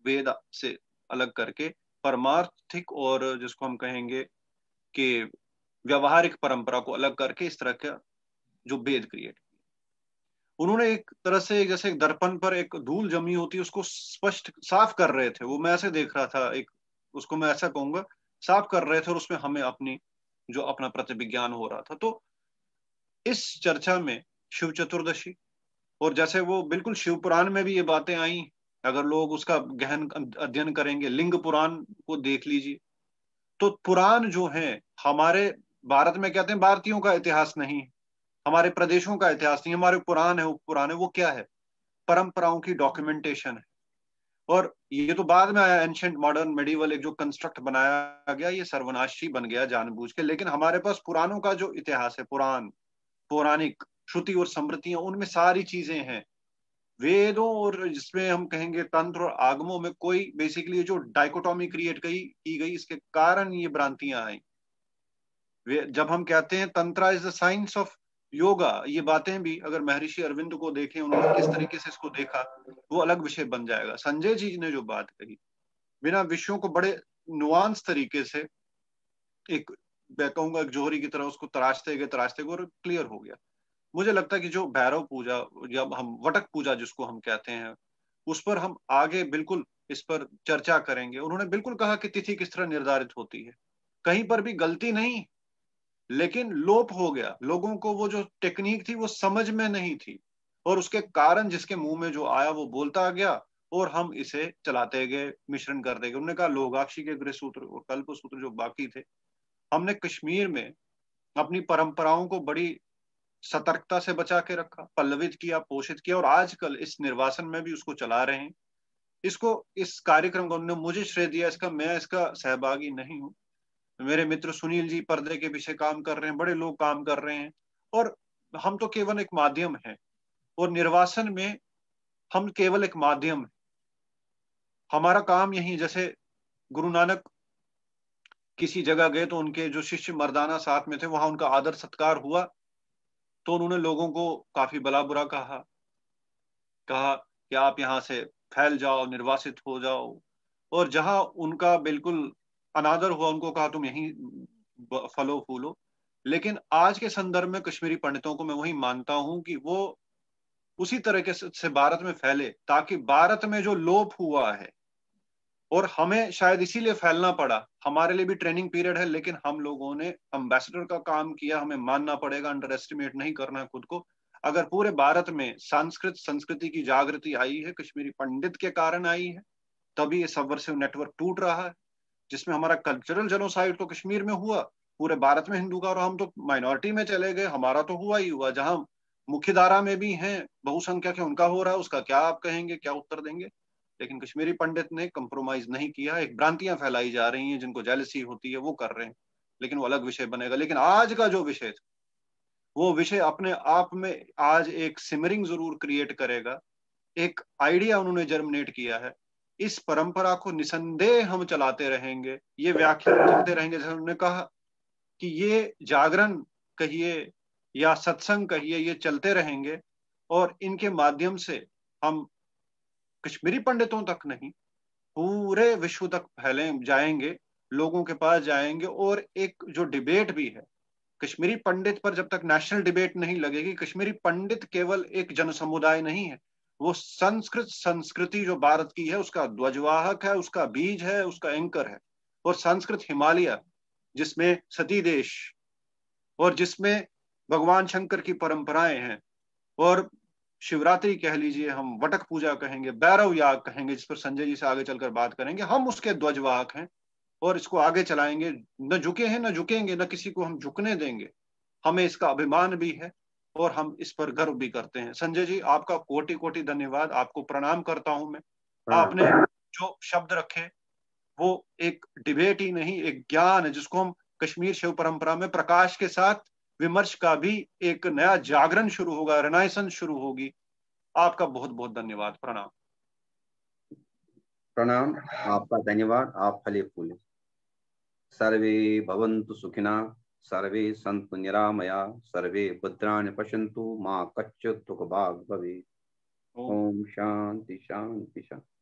वेद से अलग करके परमार्थिक और जिसको हम कहेंगे कि व्यवहारिक परंपरा को अलग करके इस तरह का जो वेद क्रिएट, उन्होंने एक तरह से जैसे एक दर्पण पर एक धूल जमी होती है उसको स्पष्ट साफ कर रहे थे। वो मैं ऐसे देख रहा था, एक उसको मैं ऐसा कहूंगा साफ कर रहे थे, और उसमें हमें अपनी जो अपना प्रतिविज्ञान हो रहा था। तो इस चर्चा में शिव चतुर्दशी, और जैसे वो बिल्कुल शिव पुराण में भी ये बातें आई, अगर लोग उसका गहन अध्ययन करेंगे, लिंग पुराण को देख लीजिए, तो पुराण जो है हमारे भारत में कहते हैं भारतीयों का इतिहास नहीं, हमारे प्रदेशों का इतिहास नहीं, हमारे पुराण है, वो पुराण है, वो क्या है, परंपराओं की डॉक्यूमेंटेशन है। और ये तो बाद में आया, एंशिएंट मॉडर्न मेडिवल एक जो कंस्ट्रक्ट बनाया गया, ये सर्वनाशी बन गया जानबूझ के, लेकिन हमारे पास पुराणों का जो इतिहास है, पुराण, पौराणिक श्रुति और स्मृतियां, उनमें सारी चीजें हैं। वेदों और जिसमें हम कहेंगे तंत्र और आगमों में कोई बेसिकली जो डाइकोटॉमी क्रिएट की गई, इसके कारण ये भ्रांतियां आई। जब हम कहते हैं tantra is the science of yoga, ये बातें भी अगर महर्षि अरविंद को देखें, उन्होंने किस तरीके से इसको देखा, वो अलग विषय बन जाएगा। संजय जी ने जो बात कही, बिना विषयों को बड़े नुआंस तरीके से एक, मैं कहूंगा एक जोहरी की तरह उसको तराशते गए और क्लियर हो गया। मुझे लगता है कि जो भैरव पूजा, जब हम वटक पूजा जिसको हम कहते हैं, उस पर हम आगे बिल्कुल इस पर चर्चा करेंगे। उन्होंने बिल्कुल कहा कि तिथि किस तरह निर्धारित होती है, कहीं पर भी गलती नहीं, लेकिन लोप हो गया, लोगों को वो जो टेक्निक थी वो समझ में नहीं थी, और उसके कारण जिसके मुंह में जो आया वो बोलता गया, और हम इसे चलाते गए, मिश्रण करते गए। उन्होंने कहा लोगाक्षी के गृह सूत्र और कल्प सूत्र जो बाकी थे, हमने कश्मीर में अपनी परंपराओं को बड़ी सतर्कता से बचा के रखा, पल्लवित किया, पोषित किया, और आजकल इस निर्वासन में भी उसको चला रहे हैं। इसको, इस कार्यक्रम को उन्होंने मुझे श्रेय दिया, इसका मैं इसका सहभागी नहीं हूँ। मेरे मित्र सुनील जी पर्दे के पीछे काम कर रहे हैं, बड़े लोग काम कर रहे हैं, और हम तो केवल एक माध्यम है, और निर्वासन में हम केवल एक माध्यम है। हमारा काम यही, जैसे गुरु नानक किसी जगह गए तो उनके जो शिष्य मर्दाना साथ में थे, वहां उनका आदर सत्कार हुआ, तो उन्होंने लोगों को काफी भला बुरा कहा कि आप यहाँ से फैल जाओ, निर्वासित हो जाओ, और जहां उनका बिल्कुल अनादर हुआ, उनको कहा तुम यहीं फलो फूलो। लेकिन आज के संदर्भ में कश्मीरी पंडितों को मैं वही मानता हूं कि वो उसी तरीके से भारत में फैले, ताकि भारत में जो लोप हुआ है, और हमें शायद इसीलिए फैलना पड़ा, हमारे लिए भी ट्रेनिंग पीरियड है, लेकिन हम लोगों ने एम्बेसडर का काम किया, हमें मानना पड़ेगा, अंडर एस्टिमेट नहीं करना है खुद को। अगर पूरे भारत में संस्कृत संस्कृति की जागृति आई है, कश्मीरी पंडित के कारण आई है, तभी ये सबवर्सिव नेटवर्क टूट रहा है, जिसमें हमारा कल्चरल जेनोसाइड तो कश्मीर में हुआ, पूरे भारत में हिंदू का, और हम तो माइनॉरिटी में चले गए, हमारा तो हुआ ही हुआ। जहां मुख्य धारा में भी हैं बहुसंख्यक है, उनका हो रहा है, उसका क्या आप कहेंगे, क्या उत्तर देंगे? लेकिन कश्मीरी पंडित ने कंप्रोमाइज नहीं किया, एक भ्रांतियां फैलाई जा रही हैं, जिनको जेलसी होती है वो कर रहे हैं, लेकिन वो अलग विषय बनेगा। लेकिन आज का जो विषय था, वो विषय अपने आप में आज एक सिमरिंग जरूर क्रिएट करेगा, एक आइडिया उन्होंने जर्मिनेट किया है। इस परंपरा को निसंदेह हम चलाते रहेंगे, ये व्याख्यान चलते रहेंगे, जैसे उन्होंने कहा कि ये जागरण कहिए या सत्संग कहिए, ये चलते रहेंगे, और इनके माध्यम से हम कश्मीरी पंडितों तक नहीं, पूरे विश्व तक फैले जाएंगे, लोगों के पास जाएंगे। और एक जो डिबेट भी है कश्मीरी पंडित पर, जब तक नेशनल डिबेट नहीं लगेगी, कश्मीरी पंडित केवल एक जन समुदाय नहीं है, वो संस्कृत संस्कृति जो भारत की है उसका ध्वजवाहक है, उसका बीज है, उसका एंकर है। और संस्कृत हिमालय, जिसमें सती देश, और जिसमें भगवान शंकर की परंपराएं हैं, और शिवरात्रि कह लीजिए, हम वटक पूजा कहेंगे, भैरव याग कहेंगे, जिस पर संजय जी से आगे चलकर बात करेंगे, हम उसके ध्वजवाहक हैं, और इसको आगे चलाएंगे। न झुके हैं, न झुकेंगे, न किसी को हम झुकने देंगे, हमें इसका अभिमान भी है, और हम इस पर गर्व भी करते हैं। संजय जी, आपका कोटि कोटि धन्यवाद, आपको प्रणाम करता हूं मैं। आपने जो शब्द रखे वो एक डिबेट ही नहीं, एक ज्ञान है जिसको हम कश्मीर शिव परंपरा में प्रकाश के साथ विमर्श का भी एक नया जागरण शुरू होगा, रेनाइसेंस शुरू होगी। आपका बहुत बहुत धन्यवाद। प्रणाम। प्रणाम, आपका धन्यवाद। आप फले फूले। सर्वे भवन्तु सुखिना, सर्वे सन्तु निरामया, सर्वे भद्राणि पश्यन्तु, मा कश्चित् दुःखभाग् भवेत्। ओम शांति शांति शांति।